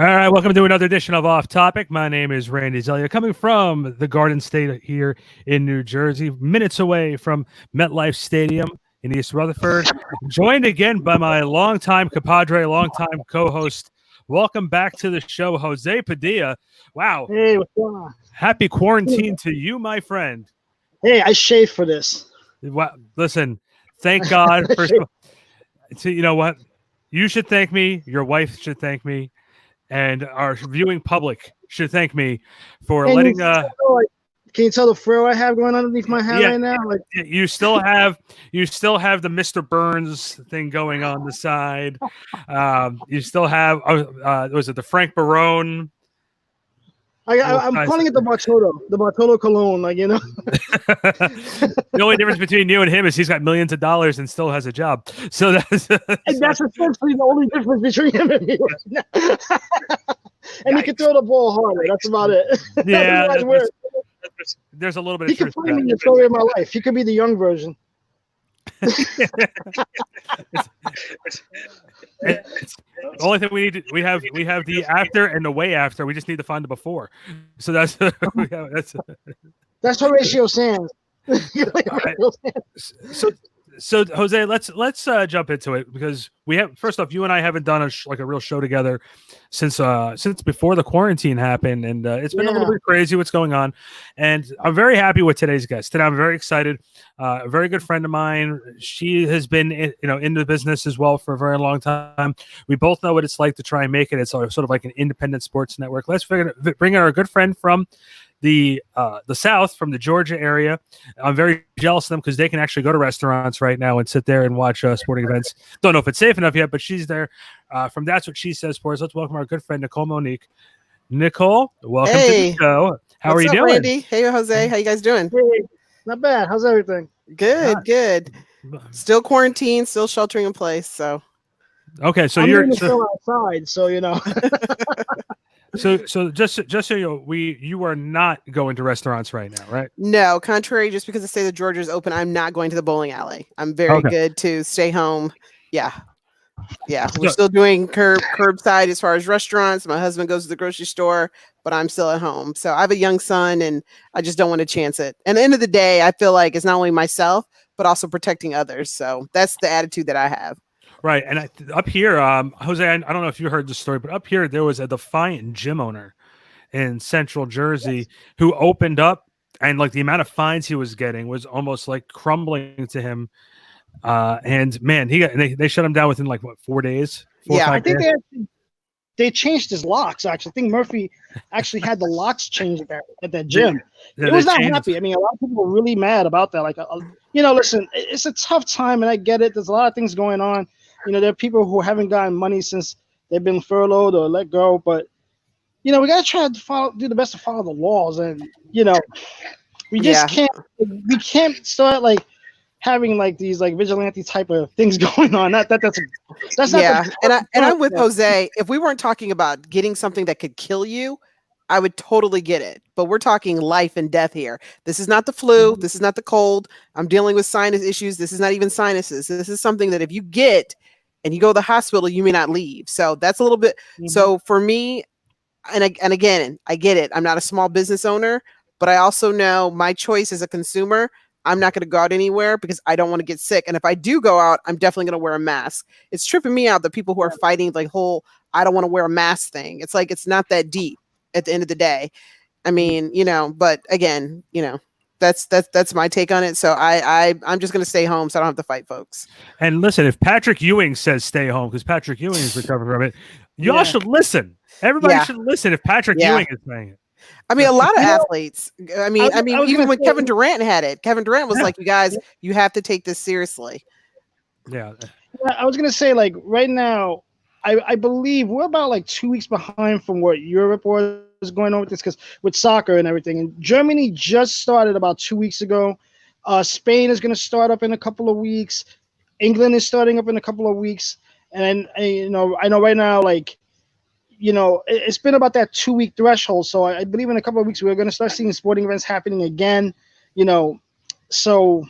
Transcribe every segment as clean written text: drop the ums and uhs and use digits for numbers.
All right, welcome to another edition of Off Topic. My name is Randy Zellea, coming from the Garden State here in New Jersey, minutes away from MetLife Stadium in East Rutherford. Joined again by my longtime compadre, longtime co-host. Welcome back to the show, Jose Padilla. Wow. Hey, what's going on? Happy quarantine to you, my friend. Hey, I shaved for this. Wow. Listen, thank God. You know what? You should thank me. Your wife should thank me. And our viewing public should thank me for letting. Can you tell the frill I have going underneath my hat right now? Like, you still have the Mr. Burns thing going on the side. You still have was it the Frank Barone? I'm calling it the Bartolo Cologne. Like, you know. The only difference between you and him is he's got millions of dollars and still has a job. So that's essentially the only difference between him and me. And he can throw the ball harder. That's about it. Yeah, there's a little bit of truth. He can play me the story of my life. He could be the young version. The only thing we have the after and the way after. We just need to find the before. So that's Horatio Sands. Right. So Jose, let's jump into it, because we have, first off, you and I haven't done a real show together since before the quarantine happened, and it's been a little bit crazy what's going on. And I'm very happy with today's guest. Today I'm very excited. A very good friend of mine. She has been in the business as well for a very long time. We both know what it's like to try and make it. It's sort of like an independent sports network. Let's bring our good friend from the South, from the Georgia area. I'm very jealous of them because they can actually go to restaurants right now and sit there and watch sporting events. Don't know if it's safe enough yet, but she's there. From That's What She Says Sports, let's welcome our good friend Nicole Monique. Nicole, welcome to the show. How are you doing, Randy? Hey, Jose. How you guys doing? Hey, not bad. How's everything? Good. Still quarantined, still sheltering in place. So okay, so you're still outside, so you know. So just so you are not going to restaurants right now, right? No, contrary, just because the state of Georgia is open, I'm not going to the bowling alley. I'm very good to stay home. Yeah. We're still doing curbside as far as restaurants. My husband goes to the grocery store, but I'm still at home. So I have a young son, and I just don't want to chance it. And at the end of the day, I feel like it's not only myself, but also protecting others. So that's the attitude that I have. Right. And up here, Jose, I don't know if you heard the story, but up here there was a Defiant gym owner in Central Jersey who opened up, and like the amount of fines he was getting was almost like crumbling to him. And man, they shut him down within 4 days. I think they changed his locks. Actually, I think Murphy actually had the locks changed at that gym. It was not happy. I mean, a lot of people were really mad about that. Listen, it's a tough time, and I get it. There's a lot of things going on. There are people who haven't gotten money since they've been furloughed or let go, but we got to try to do the best to follow the laws, and we just can't. We can't start having these vigilante type of things going on. That's not. And I'm with Jose. If we weren't talking about getting something that could kill you, I would totally get it. But we're talking life and death here. This is not the flu. This is not the cold. I'm dealing with sinus issues. This is not even sinuses. This is something that if you get and you go to the hospital, you may not leave. So that's a little bit. So for me, and again, I get it. I'm not a small business owner, but I also know my choice as a consumer. I'm not going to go out anywhere because I don't want to get sick. And if I do go out, I'm definitely going to wear a mask. It's tripping me out, the people who are fighting whole, I don't want to wear a mask thing. It's it's not that deep at the end of the day. I mean, but again, that's my take on it. So I'm just going to stay home so I don't have to fight folks. And listen, if Patrick Ewing says stay home because Patrick Ewing is recovering from it, y'all should listen. Everybody should listen if Patrick Ewing is saying it. I mean, a lot of athletes. I mean, even when Kevin Durant had it, Kevin Durant was like, "You guys, you have to take this seriously." Yeah. I was gonna say, right now, I believe we're about 2 weeks behind from what Europe was going on with this, because with soccer and everything. And Germany just started about 2 weeks ago. Spain is gonna start up in a couple of weeks. England is starting up in a couple of weeks. And I know right now, it's been about that 2 week threshold. So I believe in a couple of weeks, we're going to start seeing sporting events happening again, so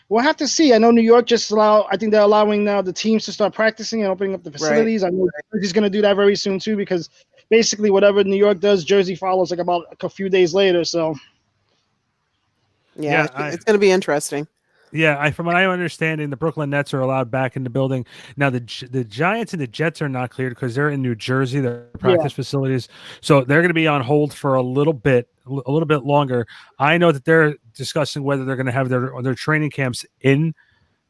we'll have to see. I know New York I think they're allowing now the teams to start practicing and opening up the facilities. Right. I know he's going to do that very soon too, because, basically whatever New York does, Jersey follows like about a few days later. So yeah, it's going to be interesting. Yeah, from what I'm understanding, the Brooklyn Nets are allowed back in the building. Now, the Giants and the Jets are not cleared because they're in New Jersey, their practice facilities. So they're going to be on hold for a little bit longer. I know that they're discussing whether they're going to have their training camps in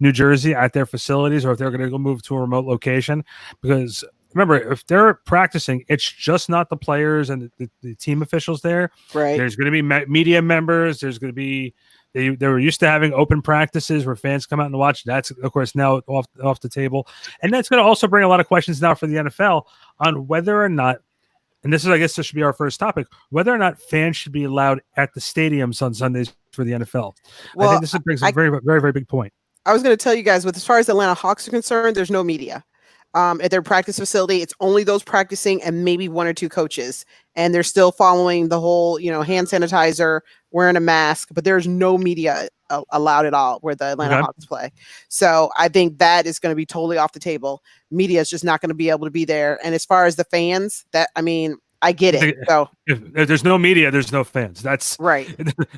New Jersey at their facilities or if they're going to go move to a remote location. Because remember, if they're practicing, it's just not the players and the team officials there. Right. There's going to be media members. There's going to be they were used to having open practices where fans come out and watch. That's, of course, now off the table. And that's going to also bring a lot of questions now for the NFL on whether or not, and I guess this should be our first topic, whether or not fans should be allowed at the stadiums on Sundays for the NFL. Well, I think this brings a very, very, very big point. I was going to tell you guys, as far as the Atlanta Hawks are concerned, there's no media. At their practice facility, it's only those practicing and maybe one or two coaches. And they're still following the whole, hand sanitizer, wearing a mask, but there's no media allowed at all where the Atlanta Hawks play. So I think that is going to be totally off the table. Media is just not going to be able to be there. And as far as the fans, I get it. So if there's no media, there's no fans. That's right.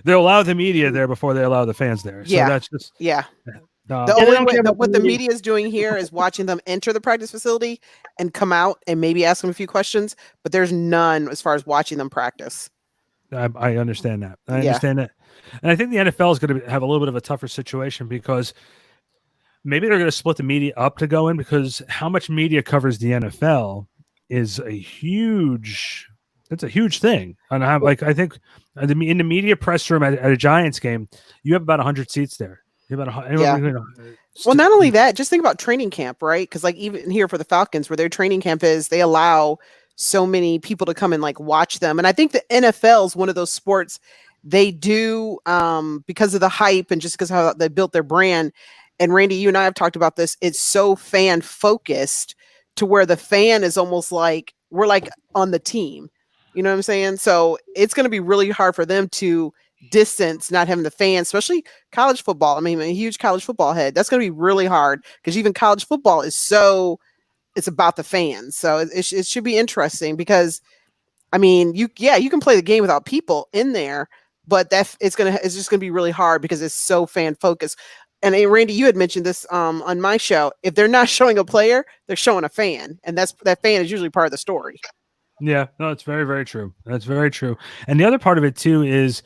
They'll allow the media there before they allow the fans there. So that's just the only way what the media is doing here is watching them enter the practice facility and come out and maybe ask them a few questions, but there's none as far as watching them practice. I understand that. I understand that. And I think the NFL is going to have a little bit of a tougher situation because maybe they're going to split the media up to go in, because how much media covers the NFL is a huge thing. And I think in the media press room at a Giants game, you have about 100 seats there. Well, not only that, just think about training camp, right? Because even here for the Falcons, where their training camp is, they allow so many people to come and watch them. And I think the NFL is one of those sports they do because of the hype and just because how they built their brand. And Randy, you and I have talked about this. It's so fan focused to where the fan is almost like we're on the team. You know what I'm saying? So it's going to be really hard for them to distance not having the fans, especially college football. I mean, I'm a huge college football head. That's going to be really hard because even college football is it's about the fans. So it should be interesting because, I mean, you can play the game without people in there, but it's just going to be really hard because it's so fan focused. And Randy, you had mentioned this on my show. If they're not showing a player, they're showing a fan, and that fan is usually part of the story. Yeah, no, it's very, very true. That's very true. And the other part of it too is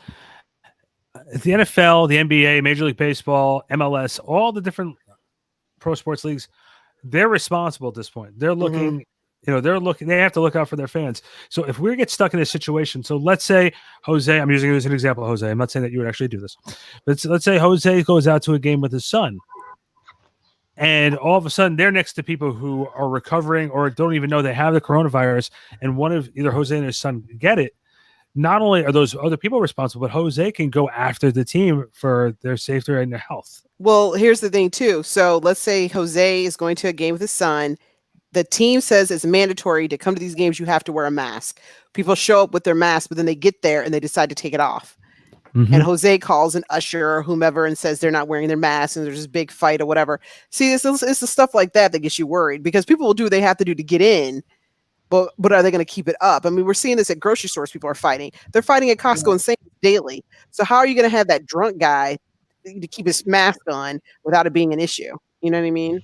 the NFL, the NBA, Major League Baseball, MLS, all the different pro sports leagues, they're responsible at this point. They're looking, they have to look out for their fans. So if we get stuck in this situation, so let's say Jose, I'm using you as an example, Jose, I'm not saying that you would actually do this, but let's say Jose goes out to a game with his son, and all of a sudden they're next to people who are recovering or don't even know they have the coronavirus, and one of either Jose and his son get it. Not only are those other people responsible, but Jose can go after the team for their safety and their health. Well, here's the thing too. So let's say Jose is going to a game with his son. The team says it's mandatory to come to these games. You have to wear a mask. People show up with their mask, but then they get there and they decide to take it off. Mm-hmm. And Jose calls an usher or whomever and says they're not wearing their mask and there's this big fight or whatever. See, it's the stuff like that gets you worried because people will do what they have to do to get in. But are they going to keep it up? I mean, we're seeing this at grocery stores. People are fighting. They're fighting at Costco and Sam's daily. So how are you going to have that drunk guy to keep his mask on without it being an issue? You know what I mean?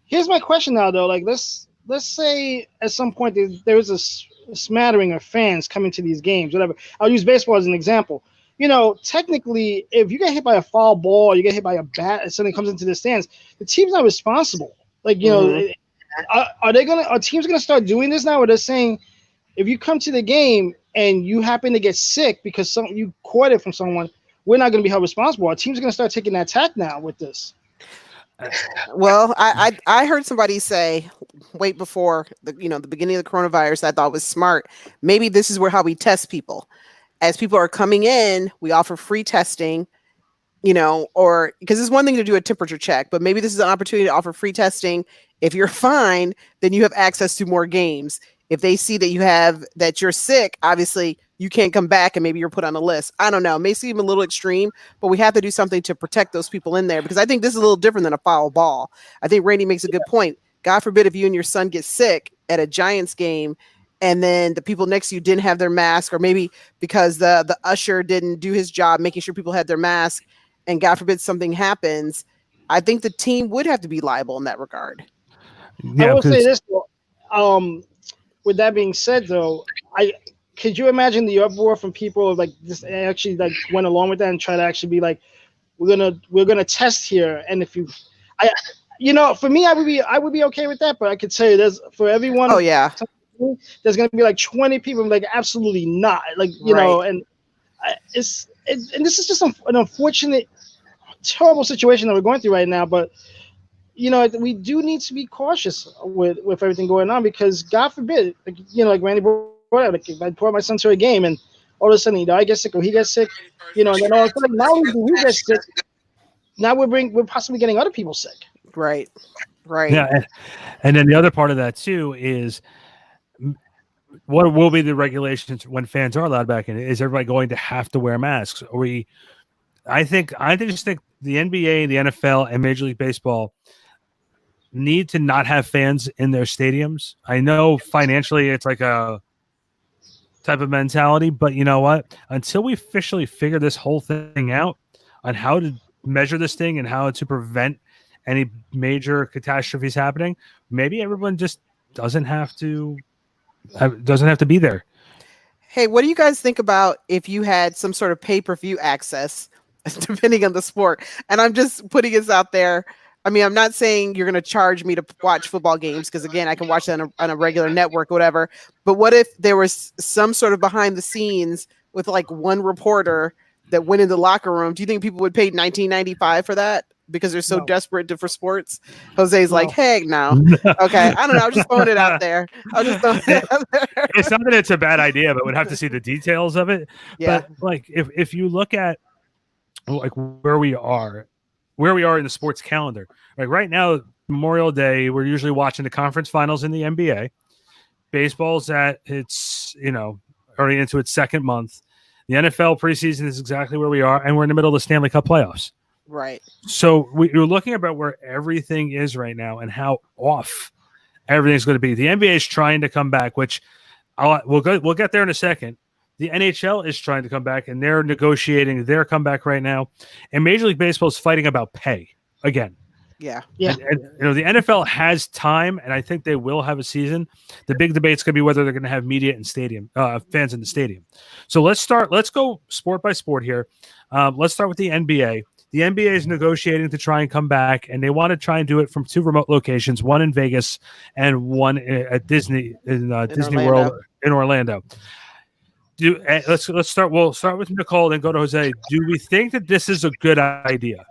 Here's my question now, though. Let's say at some point there was a smattering of fans coming to these games, whatever. I'll use baseball as an example. Technically, if you get hit by a foul ball, or you get hit by a bat, and something comes into the stands, the team's not responsible. Are teams gonna start doing this now? Where they're saying, if you come to the game and you happen to get sick because you caught it from someone, we're not gonna be held responsible. Our teams are gonna start taking that tack now with this. Well, I heard somebody say, wait, before the beginning of the coronavirus, I thought was smart. Maybe this is how we test people. As people are coming in, we offer free testing. Or because it's one thing to do a temperature check, but maybe this is an opportunity to offer free testing. If you're fine, then you have access to more games. If they see that you're sick, obviously you can't come back and maybe you're put on a list. I don't know. It may seem a little extreme, but we have to do something to protect those people in there because I think this is a little different than a foul ball. I think Randy makes a good point. God forbid if you and your son get sick at a Giants game and then the people next to you didn't have their mask, or maybe because the usher didn't do his job making sure people had their mask, and God forbid something happens, I think the team would have to be liable in that regard. I will say this though, with that being said though, could you imagine the uproar from people like this actually like went along with that and try to actually be like, we're gonna test here, and if you, for me, I would be okay with that, but I could say there's for everyone. Oh yeah. There's gonna be like 20 people like absolutely not, like and this is just an unfortunate, terrible situation that we're going through right now. But we do need to be cautious with everything going on, because God forbid, like Randy brought up, like if I brought my son to a game and all of a sudden I get sick or he gets sick, and then all of a sudden not only do we get sick, now we're possibly getting other people sick. Right. Yeah, and then the other part of that too is, what will be the regulations when fans are allowed back in? Is everybody going to have to wear masks? I just think the NBA, the NFL, and Major League Baseball need to not have fans in their stadiums. I know financially it's like a type of mentality, but you know what? Until we officially figure this whole thing out on how to measure this thing and how to prevent any major catastrophes happening, maybe everyone just doesn't have to be there. Hey, what do you guys think about if you had some sort of pay-per-view access, depending on the sport? And I'm just putting this out there. I mean, I'm not saying you're going to charge me to watch football games, because again, I can watch that on a regular network or whatever. But what if there was some sort of behind the scenes with like one reporter that went in the locker room? Do you think people would pay $19.95 for that because they're so desperate for sports? Jose's like, hey, no. Okay, I don't know. I'm just throwing it out there. It's not that it's a bad idea, but we'd have to see the details of it. Yeah. But like, if you look at like where we are in the sports calendar, like right now, Memorial Day, we're usually watching the conference finals in the NBA. Baseball's at its, already into its second month. The NFL preseason is exactly where we are, and we're in the middle of the Stanley Cup playoffs. Right. So we're looking about where everything is right now and how off everything's going to be. The NBA is trying to come back, which we'll get there in a second. The NHL is trying to come back, and they're negotiating their comeback right now. And Major League Baseball is fighting about pay again. Yeah. And, the NFL has time, and I think they will have a season. The big debate's going to be whether they're going to have media and stadium fans in the stadium. So let's go sport by sport here. Let's start with the NBA. The NBA is negotiating to try and come back, and they want to try and do it from two remote locations, one in Vegas and one at Disney Disney World in Orlando. Let's start. We'll start with Nicole, then go to Jose. Do we think that this is a good idea?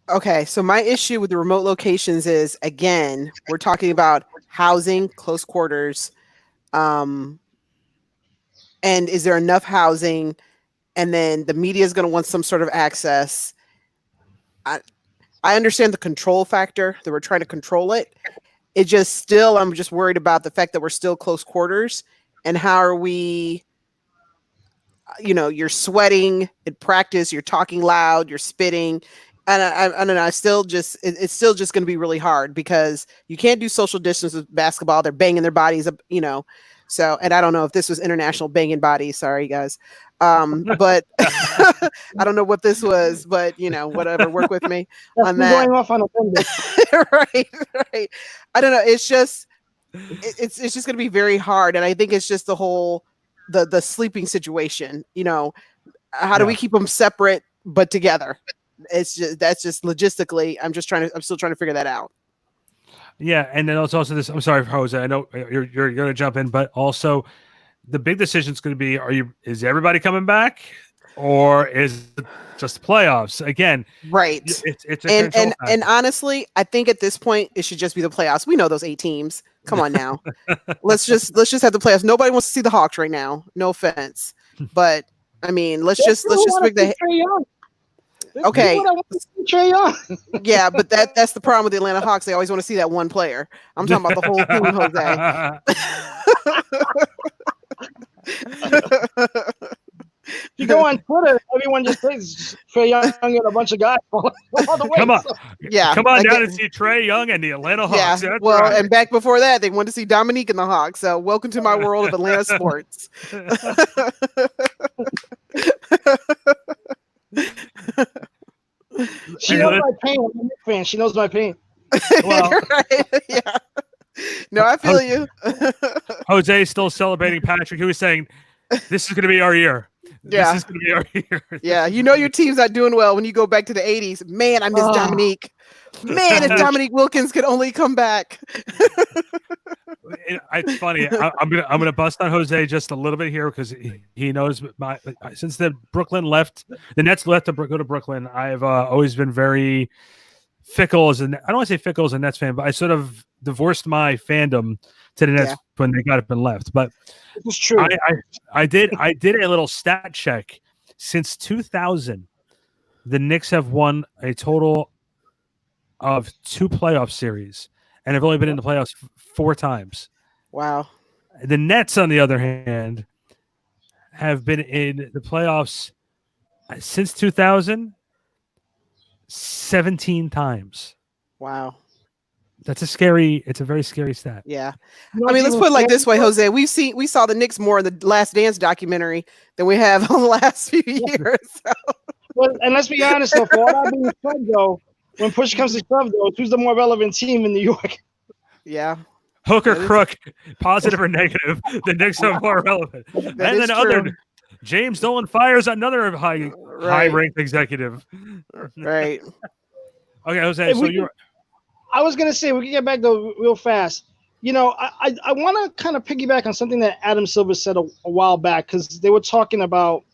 Okay, so my issue with the remote locations is, again, we're talking about housing, close quarters, and is there enough housing? And then the media is going to want some sort of access. I understand the control factor, that we're trying to control it. I'm just worried about the fact that we're still close quarters. And how are we, you're sweating in practice, you're talking loud, you're spitting. And I don't know, it's still just going to be really hard, because you can't do social distance with basketball. They're banging their bodies up, So, and I don't know if this was international banging bodies. Sorry, guys. But I don't know what this was, but whatever, work with me on that. Going off on a right. I don't know. It's just going to be very hard. And I think it's just the whole, the sleeping situation, how do we keep them separate, but together? That's just logistically, I'm still trying to figure that out. Yeah, and then also this. I'm sorry, Jose. I know you're going to jump in, but also the big decision is going to be: is everybody coming back, or is it just the playoffs again? Right. It's a and honestly, I think at this point it should just be the playoffs. We know those 8 teams. Come on now, let's just have the playoffs. Nobody wants to see the Hawks right now. No offense, but I mean, let's just pick the. Okay. Yeah, but that's the problem with the Atlanta Hawks. They always want to see that one player. I'm talking about the whole team, Jose. you go on Twitter, everyone just thinks Trae Young and a bunch of guys all the way. Come on, Yeah, come on down and see Trae Young and the Atlanta Hawks. Yeah, That's well, right. and back before that, they wanted to see Dominique and the Hawks. So, welcome to my world of Atlanta sports. She knows my pain. I'm a Knicks fan. She knows my pain. Well, Right? Yeah. No, I feel you. Jose is still celebrating Patrick, who was saying, "This is going to be our year. Yeah. This is going to be our year." Yeah, you know your team's not doing well when you go back to the 80s. Man, I miss Dominique. Man, if Dominique Wilkins could only come back. It's funny. I'm gonna bust on Jose just a little bit here because he knows since the Nets left to go to Brooklyn. I've always been very fickle I don't want to say fickle as a Nets fan, but I sort of divorced my fandom to the Nets when they got up and left. But it's true. I did a little stat check. Since 2000, the Knicks have won a total of 2 playoff series and have only been in the playoffs 4 times. Wow. The Nets, on the other hand, have been in the playoffs since 2000 17 times. Wow. It's a very scary stat. Yeah. I mean, let's put it like this way, Jose. We saw the Knicks more in the Last Dance documentary than we have on the last few years. So. Well, and let's be honest, though, for all that being said, though, when push comes to shove, though, who's the more relevant team in New York? Yeah. Hook or crook, positive or negative, the Knicks are more relevant. And then other James Dolan fires another high-ranked executive. Right. Okay, Jose. I was gonna say we can get back though real fast. You know, I want to kind of piggyback on something that Adam Silver said a while back because they were talking about,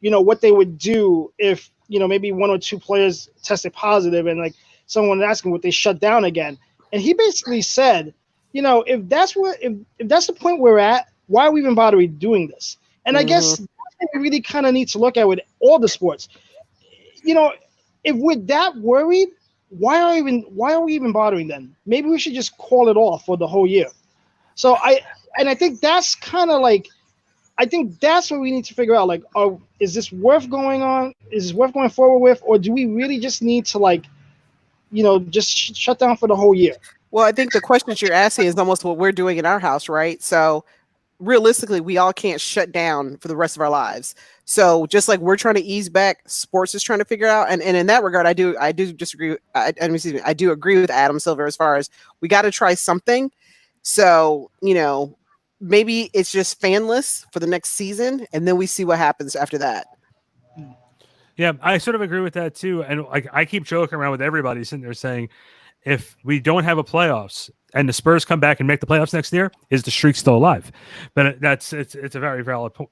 you know, what they would do if, you know, maybe 1 or 2 players tested positive and like someone asking would they shut down again. And he basically said, you know, if that's the point we're at, why are we even bothering doing this? And I guess that's what we really kind of need to look at with all the sports. You know, if we're that worried, why are we even bothering then? Maybe we should just call it off for the whole year. So I think that's kind of like, I think that's what we need to figure out. Like, is this worth going on? Is this worth going forward with? Or do we really just need to, like, you know, just shut down for the whole year? Well, I think the question that you're asking is almost what we're doing in our house, right? So realistically, we all can't shut down for the rest of our lives. So just like we're trying to ease back, sports is trying to figure out. And in that regard, I do disagree. I do agree with Adam Silver as far as we got to try something. So, you know, maybe it's just fanless for the next season, and then we see what happens after that. Yeah, I sort of agree with that too. And like I keep joking around with everybody sitting there saying, if we don't have a playoffs and the Spurs come back and make the playoffs next year, is the streak still alive? But it's a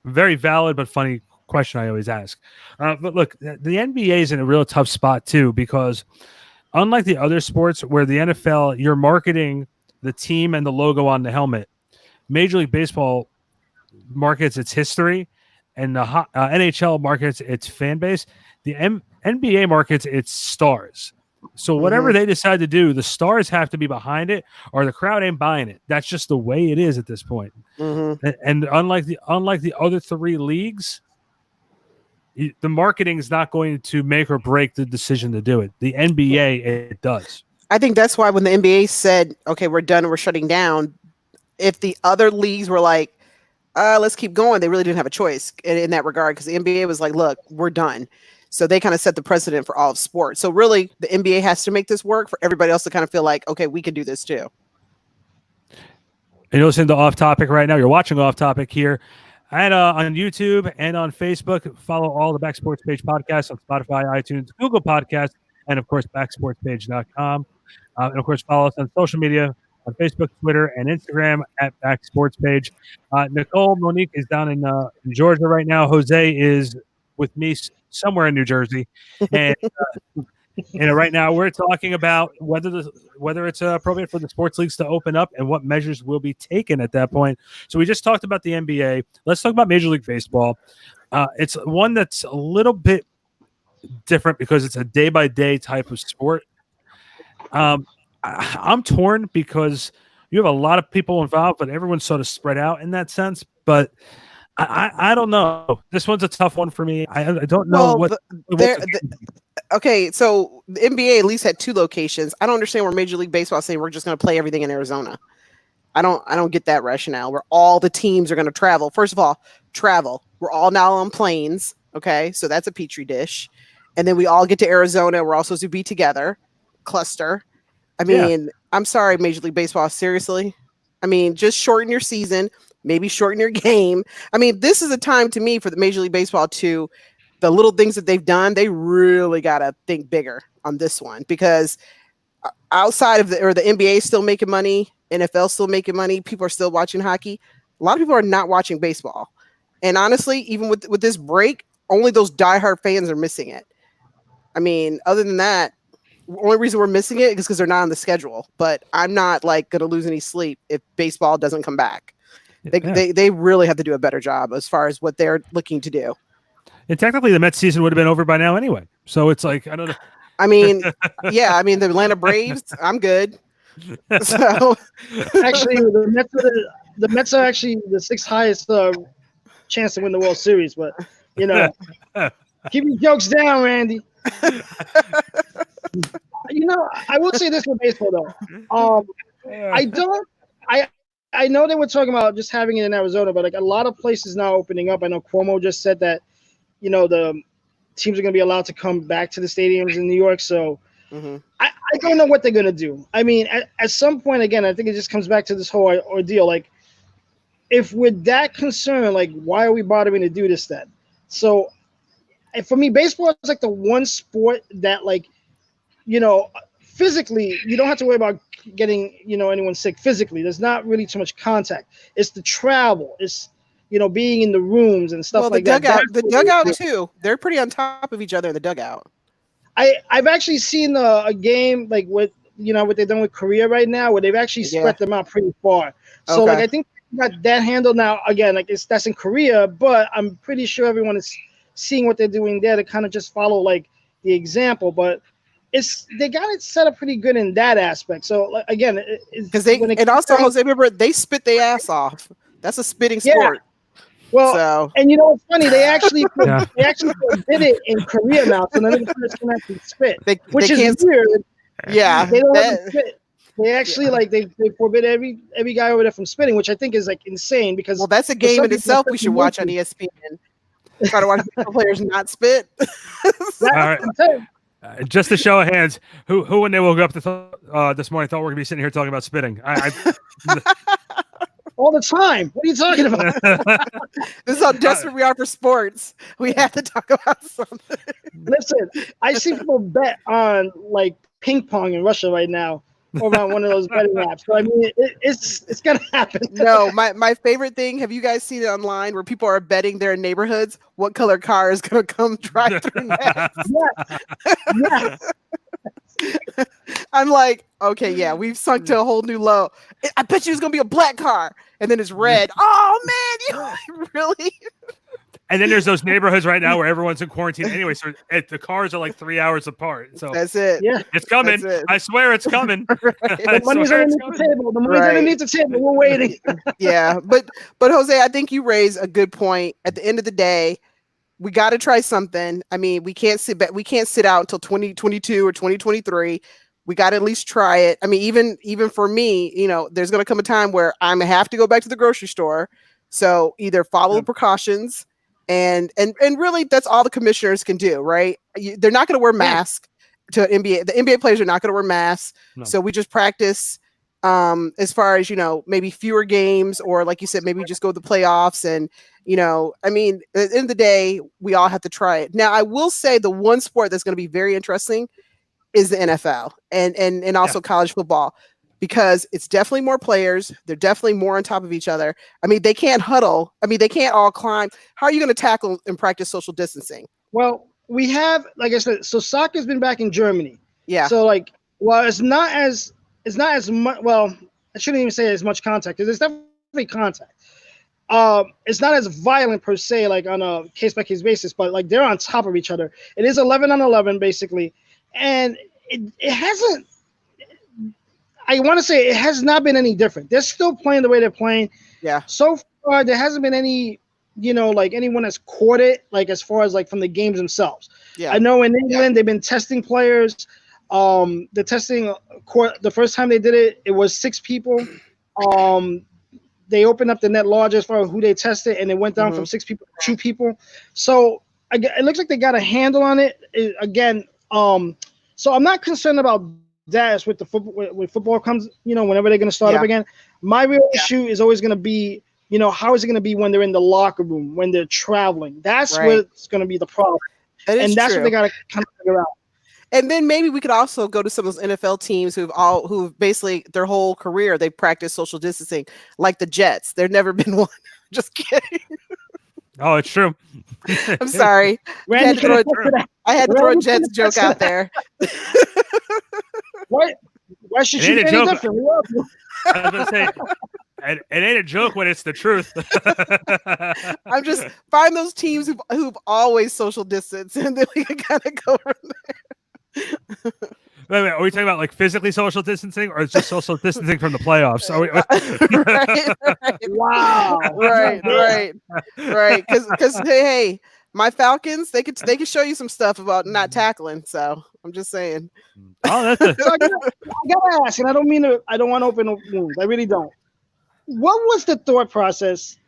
very valid but funny question I always ask. But look, the NBA is in a real tough spot too, because unlike the other sports where the NFL, you're marketing the team and the logo on the helmet, Major League Baseball markets its history, and the NHL markets its fan base. The NBA markets its stars. So whatever they decide to do, the stars have to be behind it, or the crowd ain't buying it. That's just the way it is at this point. And unlike the other 3 leagues, the marketing is not going to make or break the decision to do it. The NBA, it does. I think that's why when the NBA said, "Okay, we're done, we're shutting down," if the other leagues were like, let's keep going, they really didn't have a choice in that regard, because the NBA was like, look, we're done. So they kind of set the precedent for all of sports. So really, the NBA has to make this work for everybody else to kind of feel like, okay, we can do this too. And you're listening to Off Topic right now. You're watching Off Topic here and on YouTube and on Facebook. Follow all the Back Sports Page podcasts on Spotify, iTunes, Google Podcasts, and of course, backsportspage.com. And of course, follow us on social media on Facebook, Twitter, and Instagram at Back Sports Page. Nicole Monique is down in Georgia right now. Jose is with me somewhere in New Jersey, and right now we're talking about whether it's appropriate for the sports leagues to open up and what measures will be taken at that point. So we just talked about the NBA. Let's talk about Major League Baseball. It's one that's a little bit different because it's a day-by-day type of sport. I'm torn because you have a lot of people involved, but everyone's sort of spread out in that sense. But I don't know. This one's a tough one for me. I don't know Well, okay, so the NBA at least had 2 locations. I don't understand where Major League Baseball is saying we're just going to play everything in Arizona. I don't get that rationale where all the teams are going to travel. First of all, travel. We're all now on planes. Okay, so that's a petri dish, and then we all get to Arizona. We're all supposed to be together, cluster. I mean, I'm sorry, Major League Baseball. Seriously, I mean, just shorten your season. Maybe shorten your game. I mean, this is a time to me for the Major League Baseball to the little things that they've done. They really got to think bigger on this one because outside of the NBA is still making money, NFL still making money. People are still watching hockey. A lot of people are not watching baseball. And honestly, even with this break, only those diehard fans are missing it. I mean, other than that, the only reason we're missing it is because they're not on the schedule. But I'm not like going to lose any sleep if baseball doesn't come back. They really have to do a better job as far as what they're looking to do. And technically, the Mets season would have been over by now anyway. So it's like, I don't know. I mean, yeah, I mean, the Atlanta Braves, I'm good. So actually, the Mets are actually the 6th highest chance to win the World Series. But, you know, keep your jokes down, Randy. You know, I will say this with baseball, though. I know they were talking about just having it in Arizona, but like a lot of places now opening up. I know Cuomo just said that, you know, the teams are going to be allowed to come back to the stadiums in New York. So I don't know what they're going to do. I mean, at some point, again, I think it just comes back to this whole ordeal. Like, if we're that concerned, like, why are we bothering to do this then? So for me, baseball is like the one sport that, like, you know, physically, you don't have to worry about getting, you know, anyone sick physically. There's not really too much contact. It's the travel. It's, you know, being in the rooms and stuff like that. The dugout too. They're pretty on top of each other in the dugout. I've actually seen a game like with, you know, what they've done with Korea right now, where they've actually spread them out pretty far. So like I think they got that handled now. Again, like that's in Korea, but I'm pretty sure everyone is seeing what they're doing there to kind of just follow like the example. But they got it set up pretty good in that aspect. So like, again, because Jose, remember they spit their ass off. That's a spitting sport. Well, and you know what's funny? They actually forbid it in Korea now, so none of the players can actually spit, which is weird. Yeah, they don't let them spit. They actually like they forbid every guy over there from spitting, which I think is like insane because that's a game in itself we should watch on ESPN. Try to watch players not spit. All right. Just a show of hands, who when they woke up this morning thought we're gonna be sitting here talking about spitting? All the time. What are you talking about? This is how desperate we are for sports. We have to talk about something. Listen, I see people bet on like ping pong in Russia right now over on one of those betting apps. So I mean, it's gonna happen. No, my favorite thing. Have you guys seen it online where people are betting their neighborhoods what color car is gonna come drive through next? Yes. I'm like, okay, yeah, we've sunk to a whole new low. I bet you it's gonna be a black car, and then it's red. Oh man, you really? And then there's those neighborhoods right now where everyone's in quarantine anyway, so the cars are like 3 hours apart. So that's it. Yeah, it's coming. I swear it's coming. Right. The money's underneath the table. The money's underneath the table. We're waiting. Yeah, but Jose, I think you raise a good point. At the end of the day, we got to try something. I mean, we can't sit back. We can't sit out until 2022 or 2023. We got to at least try it. I mean, even for me, you know, there's going to come a time where I'm going to have to go back to the grocery store. So either follow the precautions and really that's all the commissioners can do, right? They're not going to wear masks to NBA. The NBA players are not going to wear masks. No. So we just practice as far as, you know, maybe fewer games or like you said, maybe just go to the playoffs. And, you know, I mean, at the end of the day, we all have to try it. Now, I will say the one sport that's going to be very interesting is the NFL and also college football, because it's definitely more players. They're definitely more on top of each other. I mean, they can't huddle. I mean, they can't all climb. How are you going to tackle and practice social distancing? Well, we have, like I said, so soccer's been back in Germany. Yeah. So like, well, it's not as much. Well, I shouldn't even say as much contact because there's definitely contact. It's not as violent per se, like on a case by case basis, but like they're on top of each other. It is 11 on 11 basically, and it hasn't. I want to say it has not been any different. They're still playing the way they're playing. Yeah. So far, there hasn't been any like anyone that's caught it, like as far as like from the games themselves. Yeah. I know in England they've been testing players. The testing the first time they did it, it was 6 people. They opened up the net large as far as who they tested, and it went down from 6 people to 2 people. So it looks like they got a handle on it again. So I'm not concerned about that with the football. When football comes, whenever they're going to start up again. My real issue is always going to be, how is it going to be when they're in the locker room, when they're traveling? That's what's going to be the problem. And that's what they got to kind of figure out. And then maybe we could also go to some of those NFL teams who've basically their whole career they've practiced social distancing, like the Jets. There've never been one. Just kidding. Oh, it's true. I'm sorry. I had to throw a Jets joke out there. Why should you be any different? I was going to say, it ain't a joke when it's the truth. I'm just find those teams who've always social distance, and then we can kind of go from there. Wait, are we talking about like physically social distancing, or it's just social distancing from the playoffs? Right. Wow. Right. Because hey, my Falcons, they could show you some stuff about not tackling. So I'm just saying. Oh, that's I gotta ask, and I don't want to open wounds. I really don't. What was the thought process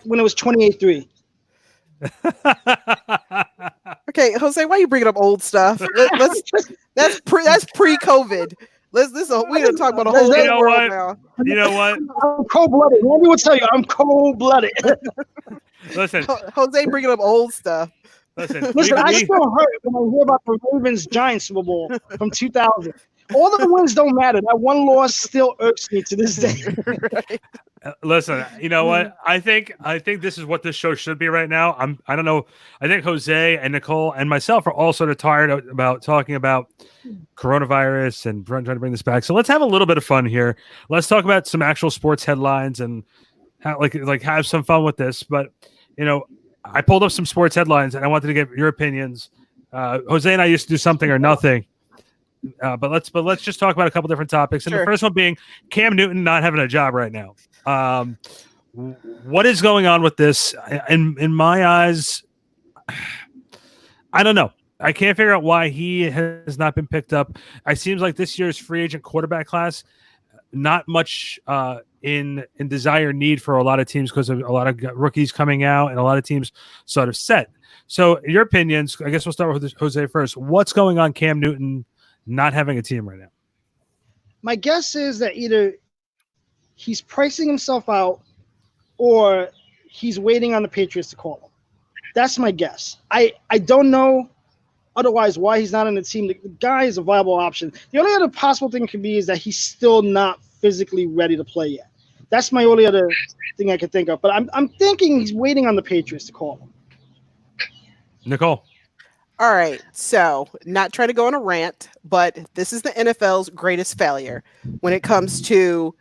when it was 28-3? Okay, Jose, why are you bringing up old stuff? That's pre-COVID. We don't talk about the whole world now. You know what? I'm cold-blooded. Randy will tell you I'm cold-blooded. Listen, Jose bringing up old stuff. Listen, I still hurt when I hear about the Ravens Giants Super Bowl from 2000. All the wins don't matter. That one loss still irks me to this day. Right. Listen, you know what? I think this is what this show should be right now. I don't know. I think Jose and Nicole and myself are all sort of tired about talking about coronavirus and trying to bring this back. So let's have a little bit of fun here. Let's talk about some actual sports headlines and have some fun with this. But I pulled up some sports headlines and I wanted to get your opinions. Jose and I used to do something or nothing. But let's just talk about a couple different topics. And the first one being Cam Newton not having a job right now. What is going on with this? In my eyes, I don't know. I can't figure out why he has not been picked up. It seems like this year's free agent quarterback class, not much in desire need for a lot of teams because of a lot of rookies coming out and a lot of teams sort of set. So your opinions, I guess we'll start with Jose first. What's going on Cam Newton not having a team right now? My guess is that either he's pricing himself out or he's waiting on the Patriots to call him. That's my guess. I don't know otherwise why he's not on the team. The guy is a viable option. The only other possible thing could be is that he's still not physically ready to play yet. That's my only other thing I could think of. But I'm thinking he's waiting on the Patriots to call him. Nicole. All right, so not trying to go on a rant, but this is the NFL's greatest failure when it comes to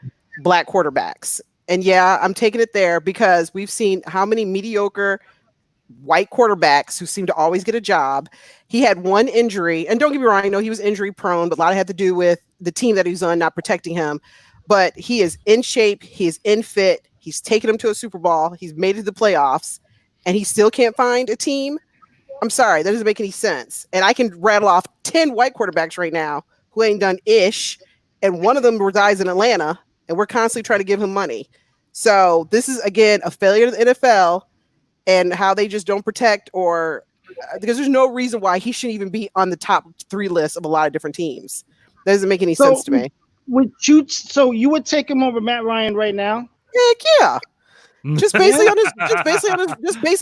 black quarterbacks. And yeah, I'm taking it there because we've seen how many mediocre white quarterbacks who seem to always get a job. He had one injury, and don't get me wrong, I know he was injury prone, but a lot had to do with the team that he was on not protecting him. But he is in shape, he is in fit, he's taken him to a Super Bowl, he's made it to the playoffs, and he still can't find a team. I'm sorry, that doesn't make any sense. And I can rattle off 10 white quarterbacks right now who ain't done ish, and one of them resides in Atlanta, and we're constantly trying to give him money. So this is, again, a failure of the NFL and how they just don't protect because there's no reason why he shouldn't even be on the top 3 list of a lot of different teams. That doesn't make any sense to me. You would take him over Matt Ryan right now? Heck yeah. Just based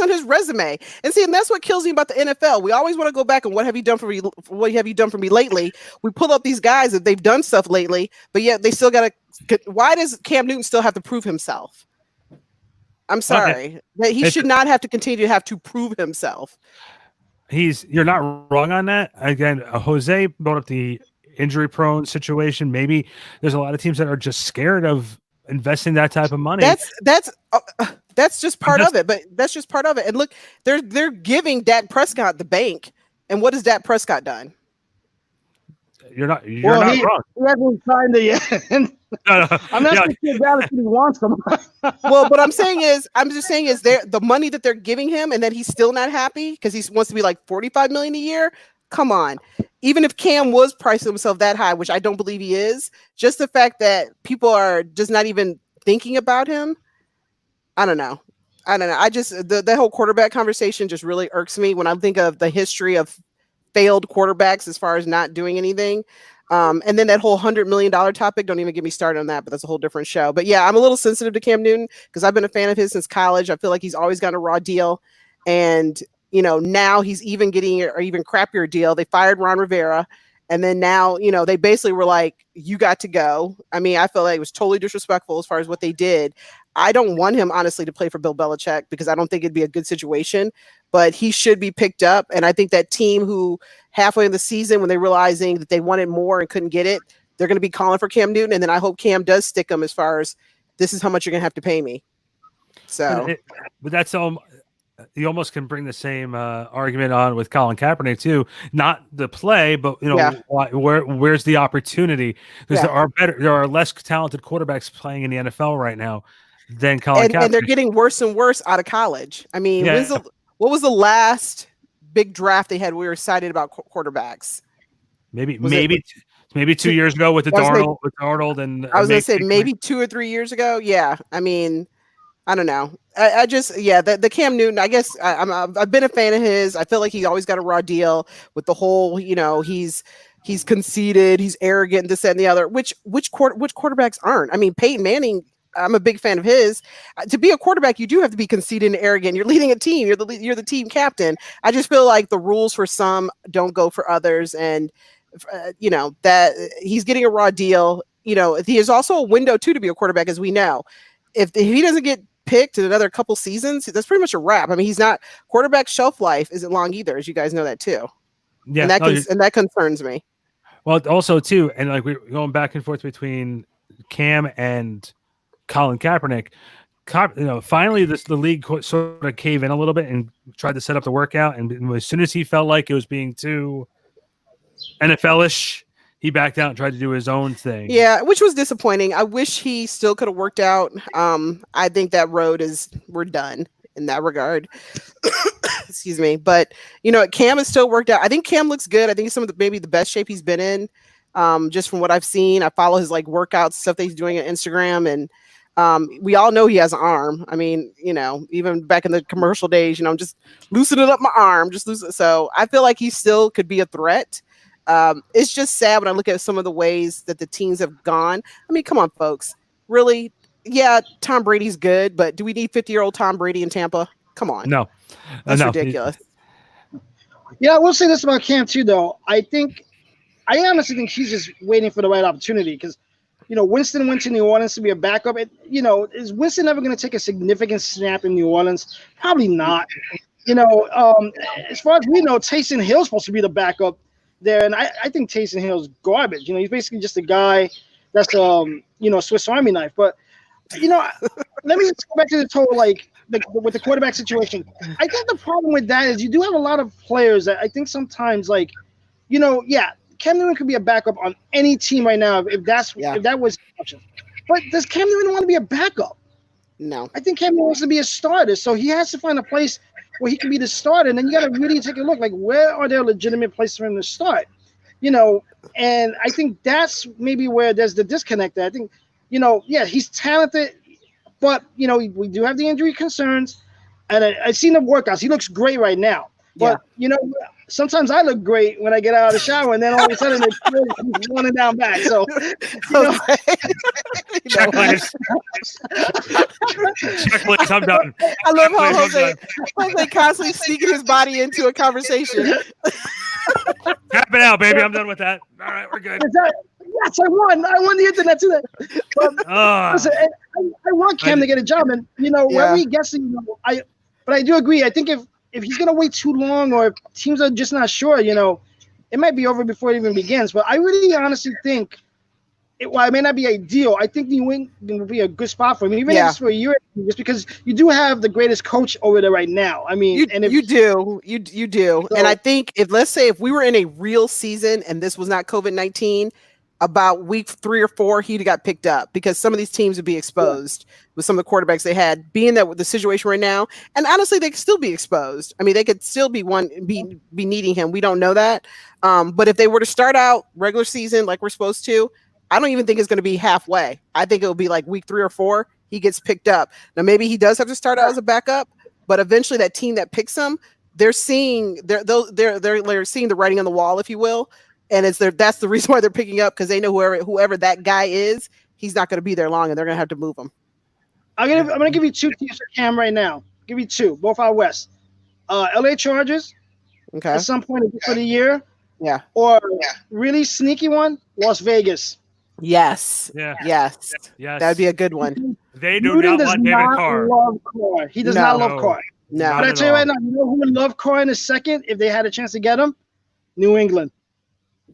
on his resume. And see, and that's what kills me about the NFL. We always want to go back and what have you done for me lately? We pull up these guys that they've done stuff lately, but yet they still why does Cam Newton still have to prove himself? I'm sorry. That he should not have to continue to have to prove himself. You're not wrong on that. Again, Jose brought up the injury prone situation. Maybe there's a lot of teams that are just scared of investing that type of money. That's just part of it. But that's just part of it. And look, they're giving Dak Prescott the bank. And what has Dak Prescott done? You're not wrong. He hasn't signed it yet. No. I'm not sure if Dallas really wants him. Well, what I'm just saying is the money that they're giving him, and then he's still not happy because he wants to be like $45 million a year. Come on. Even if Cam was pricing himself that high, which I don't believe he is, just the fact that people are just not even thinking about him. I don't know. I just the whole quarterback conversation just really irks me when I think of the history of failed quarterbacks as far as not doing anything. And then that whole $100 million topic, don't even get me started on that, but that's a whole different show. But yeah, I'm a little sensitive to Cam Newton because I've been a fan of his since college. I feel like he's always gotten a raw deal. And, now he's even getting an even crappier deal. They fired Ron Rivera. And then now, they basically were like, you got to go. I mean, I feel like it was totally disrespectful as far as what they did. I don't want him, honestly, to play for Bill Belichick because I don't think it'd be a good situation, but he should be picked up. And I think that team who halfway in the season, when they're realizing that they wanted more and couldn't get it, they're going to be calling for Cam Newton. And then I hope Cam does stick them as far as this is how much you're going to have to pay me. So, but that's you almost can bring the same argument on with Colin Kaepernick too. Not the play, but where's the opportunity? Because there are less talented quarterbacks playing in the NFL right now than Colin Kaepernick. And they're getting worse and worse out of college. I mean, what was the last big draft they had? We were excited about quarterbacks. Maybe 2 years ago with Darnold and I was going to say maybe 2 or 3 years ago. Yeah, I mean. I don't know. The Cam Newton, I guess I've been a fan of his. I feel like he always got a raw deal with the whole, he's conceited, he's arrogant, this, that, and the other, which quarterbacks aren't. I mean, Peyton Manning, I'm a big fan of his. To be a quarterback, you do have to be conceited and arrogant. You're leading a team. You're the team captain. I just feel like the rules for some don't go for others. And, that he's getting a raw deal. He is also a window too, to be a quarterback, as we know. If he doesn't get picked in another couple seasons, that's pretty much a wrap. I mean, quarterback shelf life isn't long either, as you guys know that too. Yeah, and that concerns me. Well, also too, and like we're going back and forth between Cam and Colin Kaepernick. Finally, the league sort of caved in a little bit and tried to set up the workout. And as soon as he felt like it was being too NFL-ish, he backed out and tried to do his own thing. Yeah, which was disappointing. I wish he still could have worked out. I think that we're done in that regard. Excuse me. But, Cam has still worked out. I think Cam looks good. I think he's maybe the best shape he's been in, just from what I've seen. I follow his workouts, stuff that he's doing on Instagram. And we all know he has an arm. I mean, even back in the commercial days, just loosening up my arm, So I feel like he still could be a threat. It's just sad when I look at some of the ways that the teams have gone. I mean, come on, folks. Really? Yeah, Tom Brady's good, but do we need 50-year-old Tom Brady in Tampa? Come on. No. That's ridiculous. Yeah, I will say this about Cam, too, though. I honestly think he's just waiting for the right opportunity because, Winston went to New Orleans to be a backup. Is Winston ever going to take a significant snap in New Orleans? Probably not. As far as we know, Taysom Hill's supposed to be the backup there, and I think Taysom Hill's garbage. He's basically just a guy that's Swiss Army knife. But let me just go back to the total with the quarterback situation. I think the problem with that is you do have a lot of players that I think sometimes Cam Newton could be a backup on any team right now if that was the option. But does Cam Newton want to be a backup? No. I think Cam Newton wants to be a starter, so he has to find a place where he can be the starter, and then you got to really take a look, where are there legitimate places for him to start? And I think that's maybe where there's the disconnect there. I think, he's talented, but, we do have the injury concerns, and I've seen the workouts. He looks great right now. But, sometimes I look great when I get out of the shower, and then all of a sudden he's running down back. So, Checklist. I'm done. I love how Jose constantly sneaking his body into a conversation. Tap it out, baby. I'm done with that. All right, we're good. Yes, I won. I won the internet today. Listen, I want Cam to get a job, and where we guessing. But I do agree. I think if he's gonna wait too long, or if teams are just not sure, it might be over before it even begins. But I really honestly think While it may not be ideal, I think New England would be a good spot for him, even if it's for a year, just because you do have the greatest coach over there right now. I mean, you do. So, and I think let's say if we were in a real season and this was not COVID-19, about week 3 or 4, he'd got picked up because some of these teams would be exposed with some of the quarterbacks they had. Being that with the situation right now, and honestly, they could still be exposed. I mean, they could still be needing him. We don't know that. But if they were to start out regular season like we're supposed to, I don't even think it's going to be halfway. I think it'll be like week 3 or 4, he gets picked up. Now, maybe he does have to start out as a backup, but eventually that team that picks him, they're seeing seeing the writing on the wall, if you will. And that's the reason why they're picking up, because they know whoever that guy is, he's not going to be there long, and they're going to have to move him. I'm going to give you 2 teams for Cam right now. Give you 2, both out west. LA Chargers, at some point for the year. Yeah. Or really sneaky one, Las Vegas. Yes. Yeah. Yes. That'd be a good one. They do not want David Carr. Love Carr. He does not love Carr. No. But I tell you right now, you know who would love Carr in a second if they had a chance to get him? New England.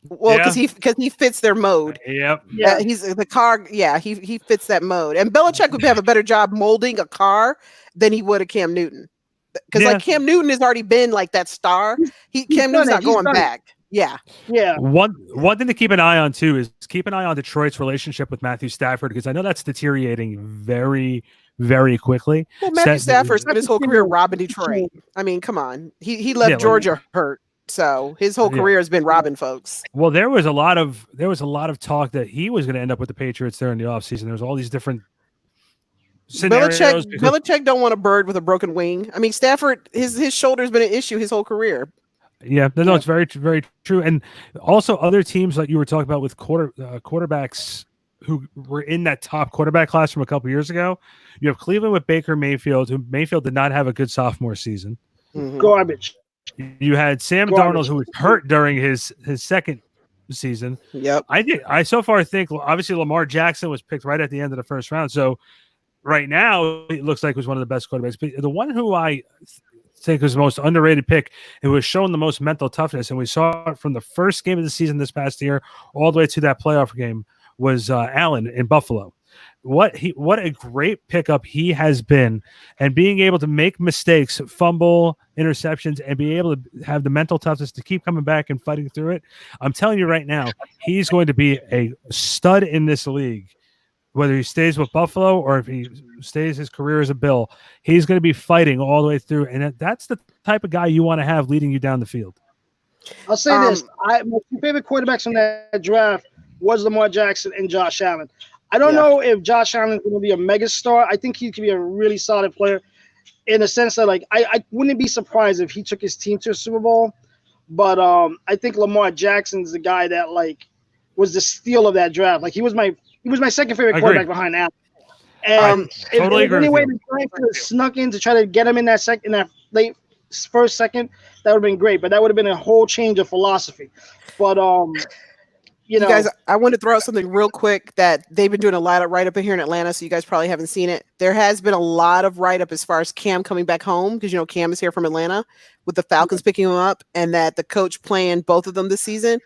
Well, because he fits their mode. Yep. Yeah. He's the Carr. Yeah, he fits that mode. And Belichick would have a better job molding a Carr than he would a Cam Newton. Because like Cam Newton has already been like that star. Cam Newton's not going back. Yeah. One thing to keep an eye on too is keep an eye on Detroit's relationship with Matthew Stafford, because I know that's deteriorating very, very quickly. Well, Matthew Stafford spent his whole career robbing Detroit. I mean, come on. He left Georgia hurt. So his whole career has been robbing folks. Well, there was a lot of talk that he was going to end up with the Patriots there in the offseason. There was all these different scenarios. Belichick don't want a bird with a broken wing. I mean, Stafford, his shoulder's been an issue his whole career. Yeah, no, it's very, very true. And also other teams like you were talking about with quarterbacks who were in that top quarterback class from a couple years ago. You have Cleveland with Baker Mayfield, who Mayfield did not have a good sophomore season. Mm-hmm. Garbage. You had Sam Darnold, who was hurt during his second season. Yep. I so far think, obviously Lamar Jackson was picked right at the end of the first round. So right now it looks like he was one of the best quarterbacks. But the one who I think was the most underrated pick, it was showing the most mental toughness, and we saw it from the first game of the season this past year all the way to that playoff game, was Allen in Buffalo. What a great pickup he has been, and being able to make mistakes, fumble, interceptions, and be able to have the mental toughness to keep coming back and fighting through it. I'm telling you right now, he's going to be a stud in this league. Whether he stays with Buffalo or if he stays his career as a Bill, he's going to be fighting all the way through. And that's the type of guy you want to have leading you down the field. I'll say this. My 2 favorite quarterbacks from that draft was Lamar Jackson and Josh Allen. I don't know if Josh Allen is going to be a megastar. I think he could be a really solid player in the sense that, like, I wouldn't be surprised if he took his team to a Super Bowl. But I think Lamar Jackson's the guy that, like, was the steal of that draft. Like, he was my second favorite quarterback behind Allen. And totally if any way the Giants could have snuck in to try to get him in that late first second, that would have been great. But that would have been a whole change of philosophy. But you know, guys, I want to throw out something real quick that they've been doing a lot of write-up in here in Atlanta, so you guys probably haven't seen it. There has been a lot of write-up as far as Cam coming back home, because, you know, Cam is here from Atlanta with the Falcons picking him up, and that the coach playing both of them this season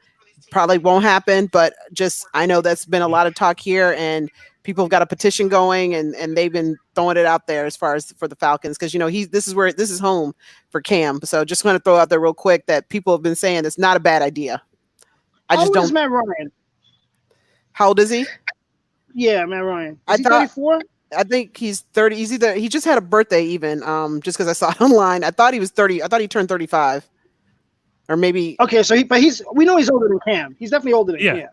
probably won't happen. But just, I know that's been a lot of talk here, and people have got a petition going, and they've been throwing it out there as far as for the Falcons, because, you know, this is home for Cam. So just want to throw out there real quick that people have been saying it's not a bad idea. How old is Matt Ryan? How old is he? Yeah, Matt Ryan. Is he 34? I think he's 30. He just had a birthday even. Just because I saw it online. I thought he was 30. I thought he turned 35. Or maybe. Okay, so we know he's older than Cam. He's definitely older than Cam.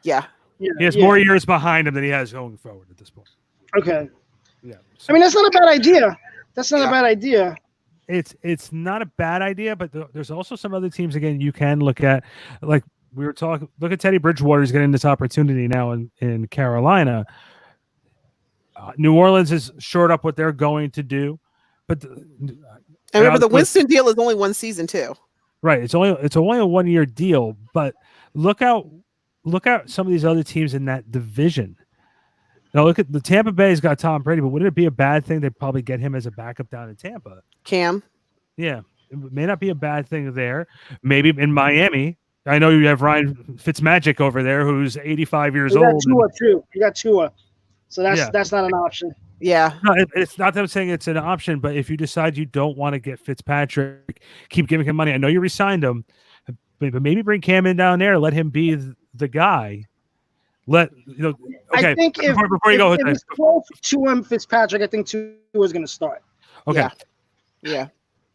Yeah. He has more years behind him than he has going forward at this point. Okay. Yeah. So, I mean, that's not a bad idea. That's not a bad idea. It's not a bad idea, but there's also some other teams, again, you can look at. Like we were talking, look at Teddy Bridgewater. He's getting this opportunity now in Carolina. New Orleans is shored up what they're going to do. But and remember, the Winston deal is only one season too. Right. It's only a 1-year deal, but look out some of these other teams in that division. Now look at the Tampa Bay's got Tom Brady, but wouldn't it be a bad thing to probably get him as a backup down in Tampa? Cam. Yeah. It may not be a bad thing there. Maybe in Miami, I know you have Ryan Fitzmagic over there, who's 85 years You got old. Tua too. You got Tua, so Yeah. that's not an option. Yeah. No, it's not that I'm saying it's an option, but if you decide you don't want to get Fitzpatrick, keep giving him money. I know you re-signed him, but maybe bring Cam in down there, let him be the guy. Okay. I think before you go with if it's close to Fitzpatrick, I think Tua is going to start. Okay. Yeah.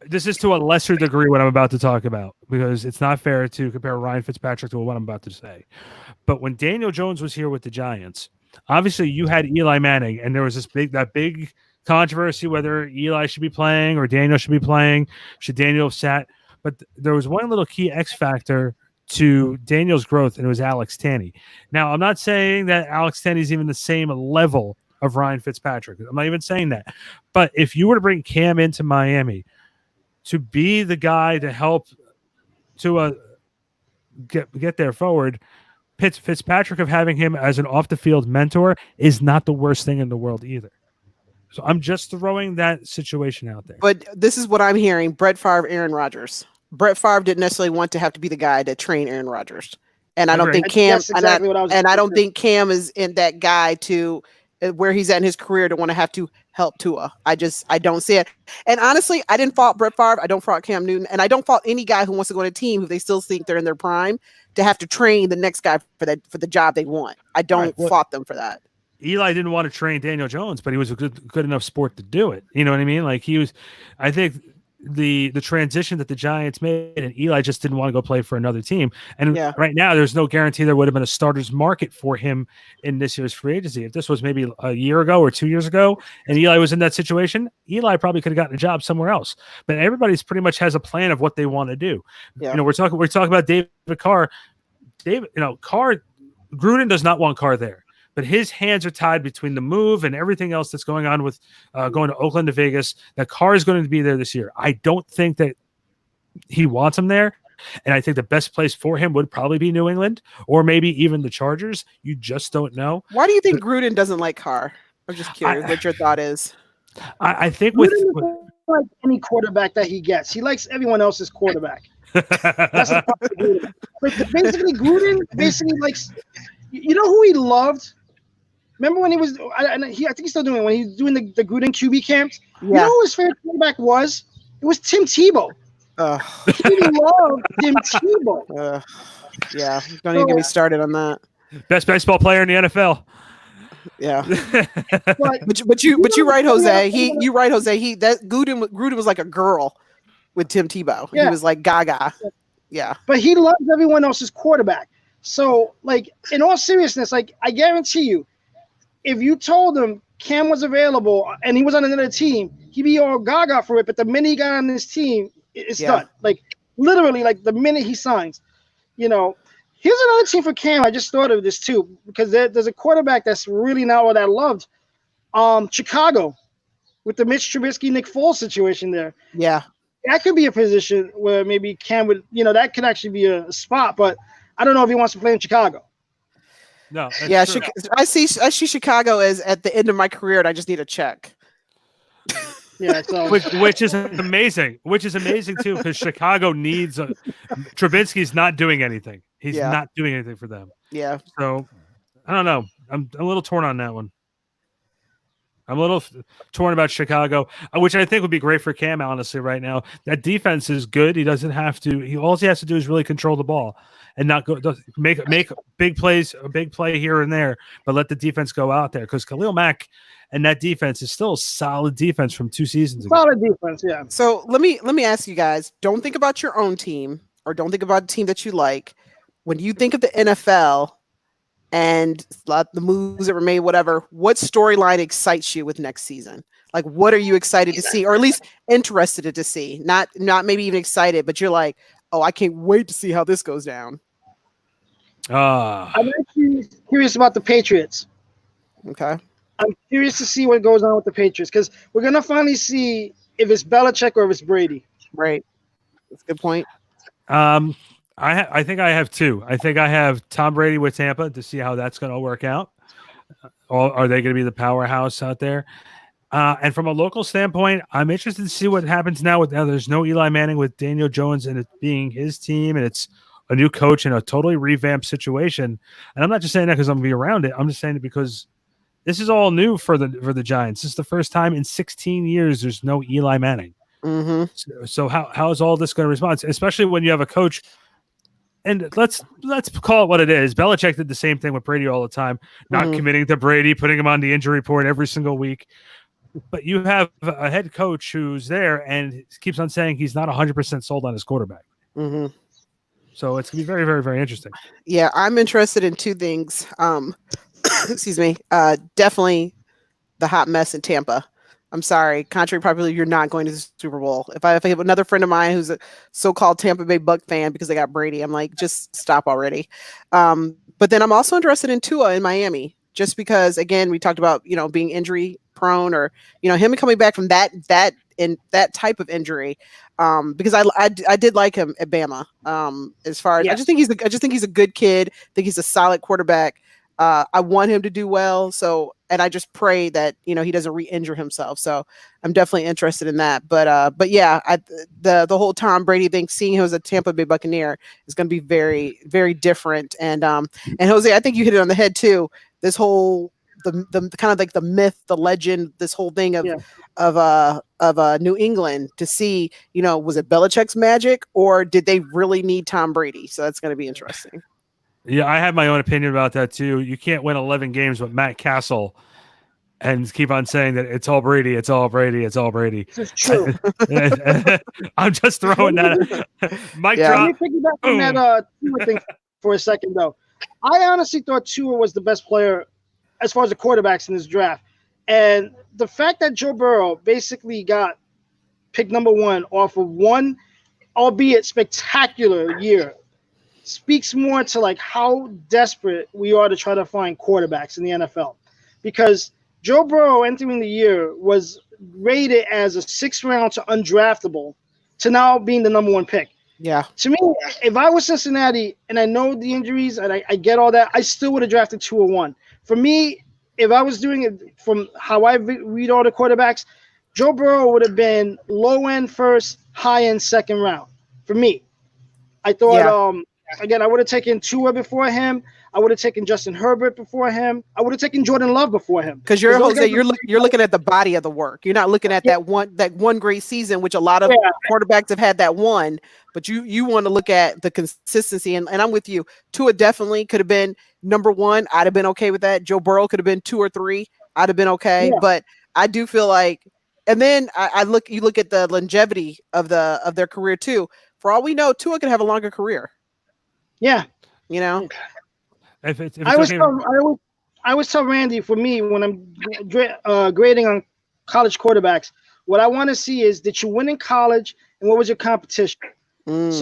This is to a lesser degree what I'm about to talk about, because it's not fair to compare Ryan Fitzpatrick to what I'm about to say. But when Daniel Jones was here with the Giants, obviously you had Eli Manning, and there was that big controversy whether Eli should be playing or Daniel should be playing. Should Daniel have sat? But there was one little key X factor to Daniel's growth, and it was Alex Tanney. Now, I'm not saying that Alex Tanney is even the same level of Ryan Fitzpatrick. I'm not even saying that. But if you were to bring Cam into Miami to be the guy to help to get there forward, Fitzpatrick, of having him as an off-the-field mentor, is not the worst thing in the world either. So I'm just throwing that situation out there. But this is what I'm hearing: Brett Favre, Aaron Rodgers. Brett Favre didn't necessarily want to have to be the guy to train Aaron Rodgers, and I don't think Cam. Exactly I don't think Cam is in that guy to where he's at in his career to want to have to help Tua. I don't see it. And honestly, I didn't fault Brett Favre. I don't fault Cam Newton, and I don't fault any guy who wants to go to a team who they still think they're in their prime to have to train the next guy for the job they want. I don't fault them for that. Eli didn't want to train Daniel Jones, but he was a good enough sport to do it. You know what I mean? Like, he was, I think the transition that the Giants made, and Eli just didn't want to go play for another team. And right now, there's no guarantee there would have been a starter's market for him in this year's free agency. If this was maybe a year ago or 2 years ago, and Eli was in that situation, Eli probably could have gotten a job somewhere else. But everybody's pretty much has a plan of what they want to do. Yeah. We're talking about David Carr. Carr, Gruden does not want Carr there. But his hands are tied between the move and everything else that's going on with going to Oakland to Vegas. That Carr is going to be there this year. I don't think that he wants him there. And I think the best place for him would probably be New England, or maybe even the Chargers. You just don't know. Why do you think Gruden doesn't like Carr? I'm just curious what your thought is. I think Gruden like any quarterback that he gets. He likes everyone else's quarterback. That's the problem. Basically, Gruden likes. You know who he loved? Remember when he was? I think he's still doing it. When he's doing the Gruden QB camps. Yeah. You know who his favorite quarterback was? It was Tim Tebow. He loved Tim Tebow. Yeah, don't even get me started on that. Best baseball player in the NFL. Yeah, but you're right, Jose. You're right, Jose. Gruden was like a girl with Tim Tebow. Yeah. He was like Gaga. Yeah, but he loves everyone else's quarterback. So, like, in all seriousness, like, I guarantee you, if you told him Cam was available and he was on another team, he'd be all gaga for it. But the minute he got on this team, it's done. Like, literally, like, the minute he signs. Here's another team for Cam. I just thought of this, too, because there's a quarterback that's really not all that loved. Chicago, with the Mitch Trubisky, Nick Foles situation there. Yeah. That could be a position where maybe Cam would, that could actually be a spot. But I don't know if he wants to play in Chicago. No. Yeah, I see Chicago as at the end of my career, and I just need a check. Yeah, so which is amazing. Which is amazing too, because Chicago needs Trubisky's not doing anything. He's not doing anything for them. Yeah. So I don't know. I'm a little torn on that one. I'm a little torn about Chicago, which I think would be great for Cam, honestly, right now. That defense is good. He doesn't have to. All he has to do is really control the ball and not make big plays, a big play here and there, but let the defense go out there, because Khalil Mack and that defense is still a solid defense from 2 seasons ago. Solid defense, yeah. So let me ask you guys, don't think about your own team, or don't think about a team that you like. When you think of the NFL and the moves that were made, whatever, what storyline excites you with next season? Like, what are you excited to see, or at least interested to see? Not maybe even excited, but you're like, oh, I can't wait to see how this goes down. I'm actually curious about the Patriots. Okay. I'm curious to see what goes on with the Patriots, because we're going to finally see if it's Belichick or if it's Brady. Right. That's a good point. I think I have 2. I think I have Tom Brady with Tampa to see how that's going to work out. Are they going to be the powerhouse out there? And from a local standpoint, I'm interested to see what happens now. There's no Eli Manning with Daniel Jones and it being his team, and it's a new coach in a totally revamped situation. And I'm not just saying that because I'm going to be around it. I'm just saying it because this is all new for the Giants. This is the first time in 16 years there's no Eli Manning. Mm-hmm. So how is all this going to respond? Especially when you have a coach. And let's call it what it is. Belichick did the same thing with Brady all the time, not committing to Brady, putting him on the injury report every single week. But you have a head coach who's there and keeps on saying he's not 100% sold on his quarterback. Mm-hmm. So it's going to be very, very, very interesting. Yeah, I'm interested in two things. Excuse me. Definitely the hot mess in Tampa. I'm sorry, contrary to popular, you're not going to the Super Bowl. If I have another friend of mine who's a so-called Tampa Bay Buck fan because they got Brady, I'm like, just stop already. But then I'm also interested in Tua in Miami, just because, again, we talked about, being injury prone, or, him coming back from that type of injury. Because I did like him at Bama. As far as I just think he's a good kid. I think he's a solid quarterback. I want him to do well. And I just pray that, he doesn't re-injure himself. So I'm definitely interested in that. But yeah, the whole Tom Brady thing, seeing him as a Tampa Bay Buccaneer is going to be very, very different. And Jose, I think you hit it on the head too. This whole, the kind of like the myth, the legend, this whole thing of New England to see, was it Belichick's magic or did they really need Tom Brady? So that's going to be interesting. Yeah, I have my own opinion about that too. You can't win 11 games with Matt Castle and keep on saying that it's all Brady, it's all Brady, it's all Brady. This is true. I'm just throwing that. Mic drop. Let me piggyback on that Tua thing for a second, though. I honestly thought Tua was the best player as far as the quarterbacks in this draft. And the fact that Joe Burrow basically got picked number 1 off of one, albeit spectacular year, speaks more to like how desperate we are to try to find quarterbacks in the NFL. Because Joe Burrow entering the year was rated as a 6th round to undraftable to now being the number 1 pick. Yeah. To me, if I was Cincinnati and I know the injuries and I get all that, I still would have drafted 201. For me, if I was doing it from how I read all the quarterbacks, Joe Burrow would have been low end first, high end second round. For me, I thought, again, I would have taken Tua before him. I would have taken Justin Herbert before him. I would have taken Jordan Love before him. Because you're looking at the body of the work. You're not looking at that one great season, which a lot of quarterbacks have had that one. But you want to look at the consistency, and I'm with you. Tua definitely could have been number 1. I'd have been okay with that. Joe Burrow could have been 2 or 3. I'd have been okay. Yeah. But I do feel like, and then you look at the longevity of their career too. For all we know, Tua could have a longer career. Yeah, If I always tell Randy, for me, when I'm grading on college quarterbacks, what I want to see is, did you win in college and what was your competition? This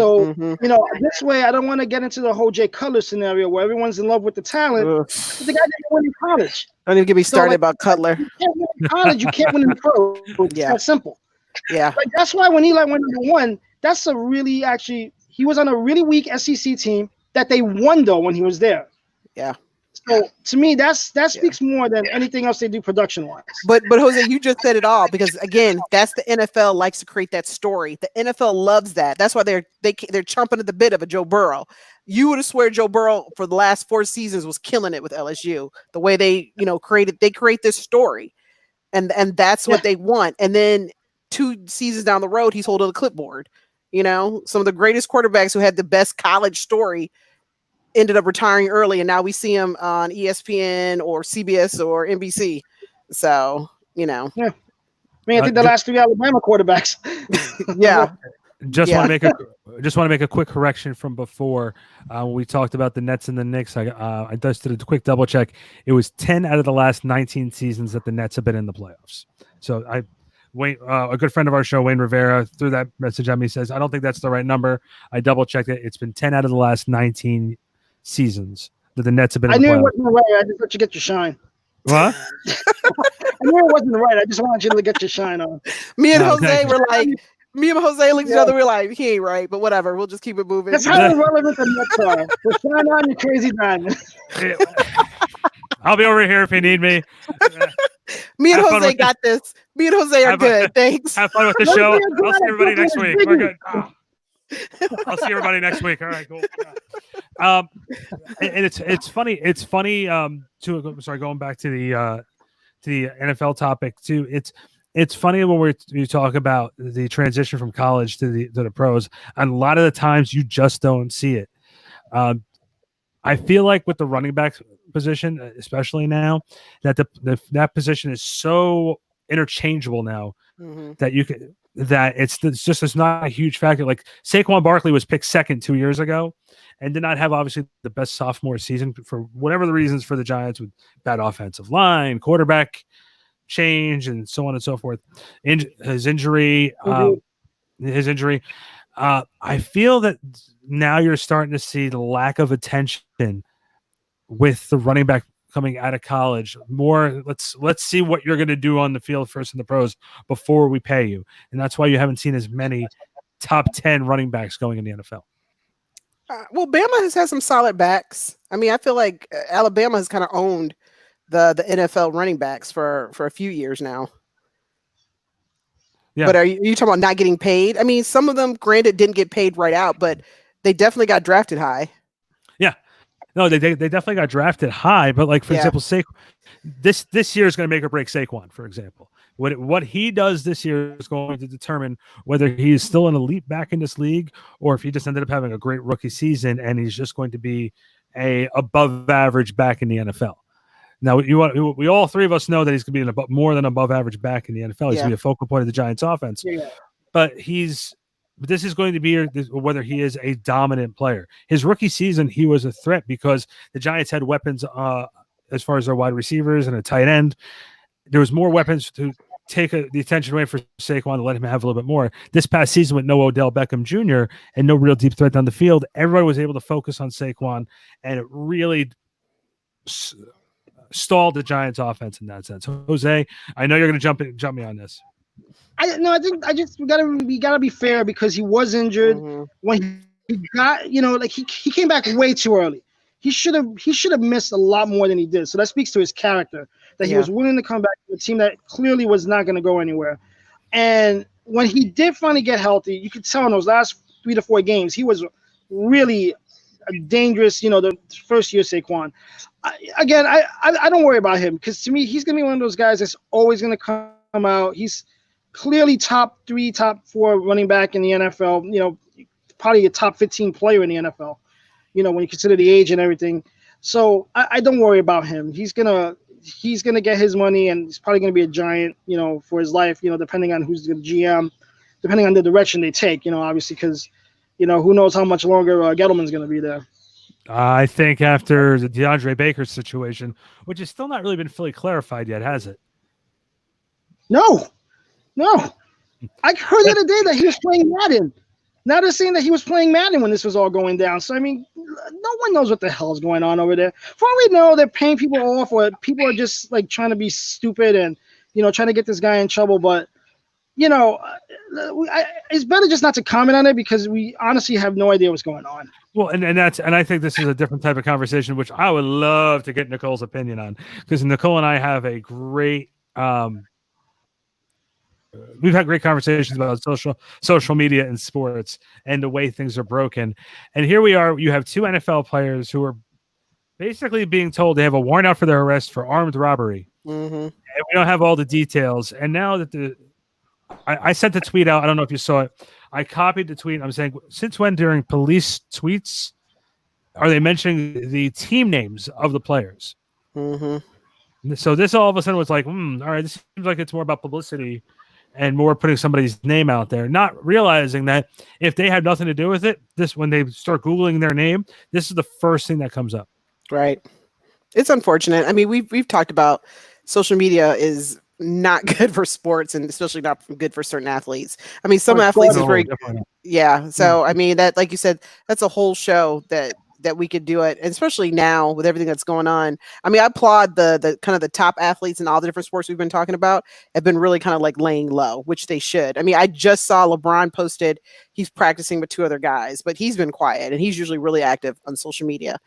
way I don't want to get into the whole Jay Cutler scenario where everyone's in love with the talent. But the guy didn't win in college. Don't even get me started about Cutler. You can't win in college, you can't win in the pro. It's that simple. Yeah. Like, that's why when Eli went number 1, that's a really he was on a really weak SEC team that they won though when he was there. Yeah. So to me, that speaks more than anything else they do production wise. But Jose, you just said it all, because again, that's the NFL likes to create that story. The NFL loves that. That's why they're chomping at the bit of a Joe Burrow. You would have swear Joe Burrow for the last 4 seasons was killing it with LSU. The way they create this story, and that's what they want. And then 2 seasons down the road, he's holding the clipboard. Some of the greatest quarterbacks who had the best college story ended up retiring early, and now we see him on ESPN or CBS or NBC. So, Yeah. I mean, I think the last 3 Alabama quarterbacks. Yeah. Just want to make a quick correction from before. We talked about the Nets and the Knicks. I just did a quick double check. It was 10 out of the last 19 seasons that the Nets have been in the playoffs. So a good friend of our show, Wayne Rivera, threw that message at me. Says, I don't think that's the right number. I double checked it. It's been 10 out of the last 19 seasons that the Nets have been in the playoffs. I knew it wasn't right. I just let you get your shine. What? I knew it wasn't right. I just wanted you to get your shine on. Me and Jose looked at each other. We're like, he ain't right, but whatever. We'll just keep it moving. That's how irrelevant the Nets are. So shine on, you crazy diamond. I'll be over here if you need me. Me and Jose got this. Me and Jose are good. Thanks. Have fun with the show. I'll see everybody next week. We're good. I'll see everybody next week. All right, cool. And it's funny. It's funny. Going back to the NFL topic too. It's funny when you talk about the transition from college to the pros, and a lot of the times you just don't see it. I feel like with the running back position, especially now, that that position is so interchangeable now that you can it's not a huge factor. Like Saquon Barkley was picked second 2 years ago, and did not have obviously the best sophomore season for whatever the reasons for the Giants with bad offensive line, quarterback change, and so on and so forth. His injury. I feel that now you're starting to see the lack of attention with the running back coming out of college. More, let's see what you're going to do on the field first in the pros before we pay you, and that's why you haven't seen as many top 10 running backs going in the NFL. Well, Bama has had some solid backs. I mean, I feel like Alabama has kind of owned the NFL running backs for a few years now. Yeah. But are you talking about not getting paid? I mean, some of them, granted, didn't get paid right out, but they definitely got drafted high. Yeah. No, they definitely got drafted high. But like, for example, this year is going to make or break Saquon, for example. What he does this year is going to determine whether he is still an elite back in this league or if he just ended up having a great rookie season and he's just going to be a above average back in the NFL. Now, we all three of us know that he's going to be more than above average back in the NFL. He's going to be a focal point of the Giants' offense. Yeah. But this is going to be whether he is a dominant player. His rookie season, he was a threat because the Giants had weapons as far as their wide receivers and a tight end. There was more weapons to take the attention away for Saquon to let him have a little bit more. This past season with no Odell Beckham Jr. and no real deep threat down the field, everybody was able to focus on Saquon, and it really stalled the Giants offense in that sense. Jose, I know you're going to jump me on this. I we gotta be fair because he was injured when he got, he came back way too early. He should have missed a lot more than he did. So that speaks to his character, that he was willing to come back to a team that clearly was not going to go anywhere. And when he did finally get healthy, you could tell in those last 3 to 4 games, he was really dangerous, the first year Saquon. I don't worry about him because to me, he's going to be one of those guys that's always going to come out. He's clearly top 3, top 4 running back in the NFL, probably a top 15 player in the NFL, when you consider the age and everything. So I don't worry about him. He's gonna get his money, and he's probably gonna be a Giant, for his life, depending on who's the GM, depending on the direction they take, obviously, because, who knows how much longer Gettleman's gonna be there. I think after the DeAndre Baker situation, which has still not really been fully clarified yet, has it? No. I heard the other day that he was playing Madden. Now they're saying that he was playing Madden when this was all going down. So, I mean, no one knows what the hell is going on over there. For all we know, they're paying people off, or people are just, like, trying to be stupid and, trying to get this guy in trouble. But, it's better just not to comment on it because we honestly have no idea what's going on. Well, and I think this is a different type of conversation, which I would love to get Nicole's opinion on, because Nicole and I have a great we've had great conversations about social media and sports and the way things are broken. And here we are. You have 2 NFL players who are basically being told they have a warrant out for their arrest for armed robbery. And we don't have all the details. And now that I sent the tweet out. I don't know if you saw it. I copied the tweet. I'm saying, since when during police tweets are they mentioning the team names of the players? So this all of a sudden was like, all right, this seems like it's more about publicity and more putting somebody's name out there, not realizing that if they have nothing to do with it, when they start Googling their name, this is the first thing that comes up. Right. It's unfortunate. I mean, we've talked about social media is not good for sports, and especially not good for certain athletes. I mean, some athletes are very, So, I mean, that, like you said, that's a whole show that we could do it, and especially now with everything that's going on. I mean, I applaud the kind of the top athletes in all the different sports we've been talking about have been really kind of like laying low, which they should. I mean, I just saw LeBron posted he's practicing with 2 other guys, but he's been quiet and he's usually really active on social media.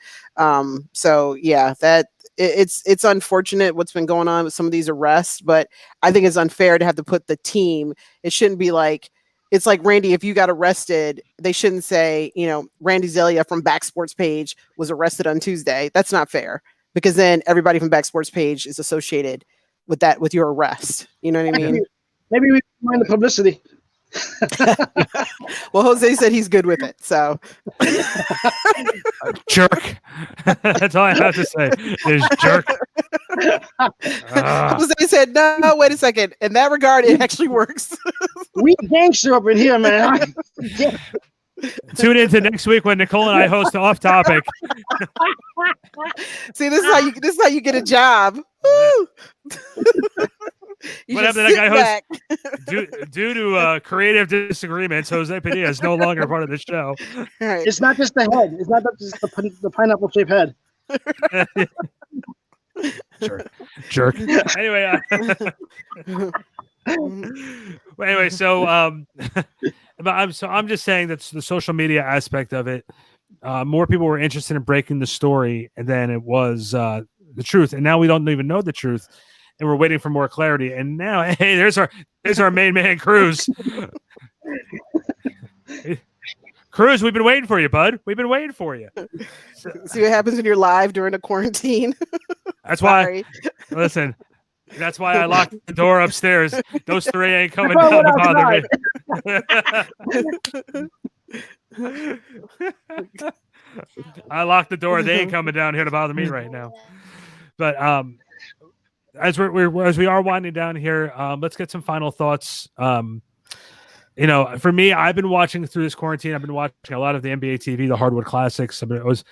So yeah, that it's unfortunate what's been going on with some of these arrests, but I think it's unfair to have to put the team. It shouldn't be like, it's like, Randy, if you got arrested, they shouldn't say, Randy Zellea from Back Sports Page was arrested on Tuesday. That's not fair, because then everybody from Back Sports Page is associated with your arrest. You know what I mean? Maybe we mind the publicity. Well, Jose said he's good with it, so jerk. That's all I have to say is jerk. Jose said, no, wait a second. In that regard, it actually works. We gangster up in here, man. Tune into next week when Nicole and I host Off Topic. See, this is how you get a job. Woo! What happened to that guy host? Due to creative disagreements, Jose Padilla is no longer part of the show. Right. It's not just the head. It's not just the pineapple-shaped head. Jerk. Anyway, so I'm just saying that's the social media aspect of it. More people were interested in breaking the story than it was the truth, and now we don't even know the truth, and we're waiting for more clarity. And now, hey, there's our main man, Cruz. Cruz, we've been waiting for you, bud. We've been waiting for you. See what happens when you're live during a quarantine. That's why. Listen, that's why I locked the door upstairs. Those three ain't coming down to bother me. I locked the door. They ain't coming down here to bother me right now. But as we are winding down here, let's get some final thoughts. For me, I've been watching through this quarantine. I've been watching a lot of the NBA TV, the Hardwood Classics. It was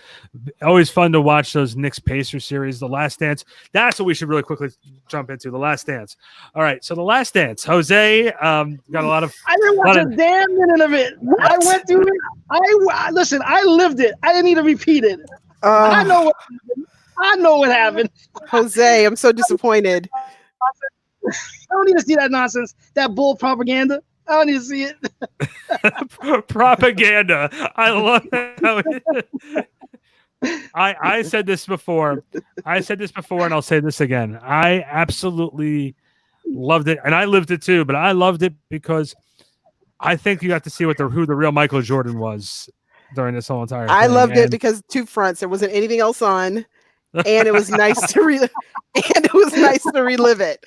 always fun to watch those Knicks-Pacers series, The Last Dance. That's what we should really quickly jump into, The Last Dance. All right, so The Last Dance. Jose got a lot of... I didn't watch a damn minute of it. What? I went through it. Listen, I lived it. I didn't need to repeat it. I know what happened. I know what happened. Jose, I'm so disappointed. I don't need to see that nonsense, that bull propaganda. I don't need to see it. Propaganda. I love that. I said this before. And I'll say this again. I absolutely loved it, and I lived it too. But I loved it because I think you got to see who the real Michael Jordan was during this whole entire thing. I loved it because two fronts. There wasn't anything else on. And it was nice to relive it.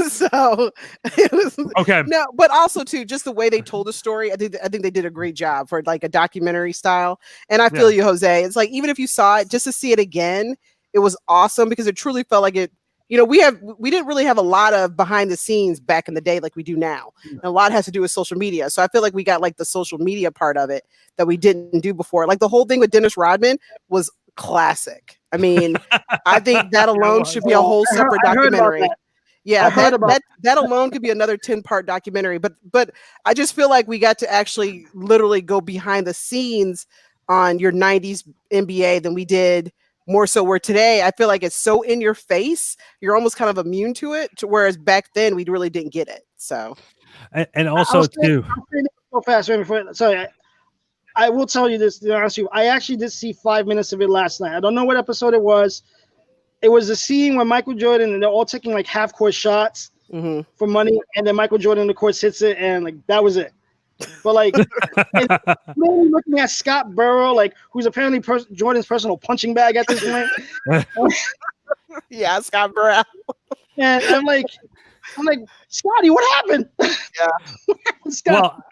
So it was okay. No, but also too, just the way they told the story. I think they did a great job for like a documentary style. And I feel you, Jose. It's like, even if you saw it, just to see it again, it was awesome because it truly felt like it. We didn't really have a lot of behind the scenes back in the day like we do now. And a lot has to do with social media. So I feel like we got like the social media part of it that we didn't do before. Like the whole thing with Dennis Rodman was classic. I mean, I think that alone should be a whole separate documentary. Yeah, that alone could be another 10-part documentary. But I just feel like we got to actually literally go behind the scenes on your 90s NBA than we did more so where today I feel like it's so in your face, you're almost kind of immune to it, whereas back then we really didn't get it. So and also too so fast sorry, I will tell you this, to be honest with you. I actually did see 5 minutes of it last night. I don't know what episode it was. It was a scene where Michael Jordan, and they're all taking like half-court shots for money, and then Michael Jordan, of course, hits it, and like that was it. But like, really looking at Scott Burrow, like who's apparently Jordan's personal punching bag at this point. Yeah, Scott Burrow. And I'm like, Scotty, what happened? Yeah. Well,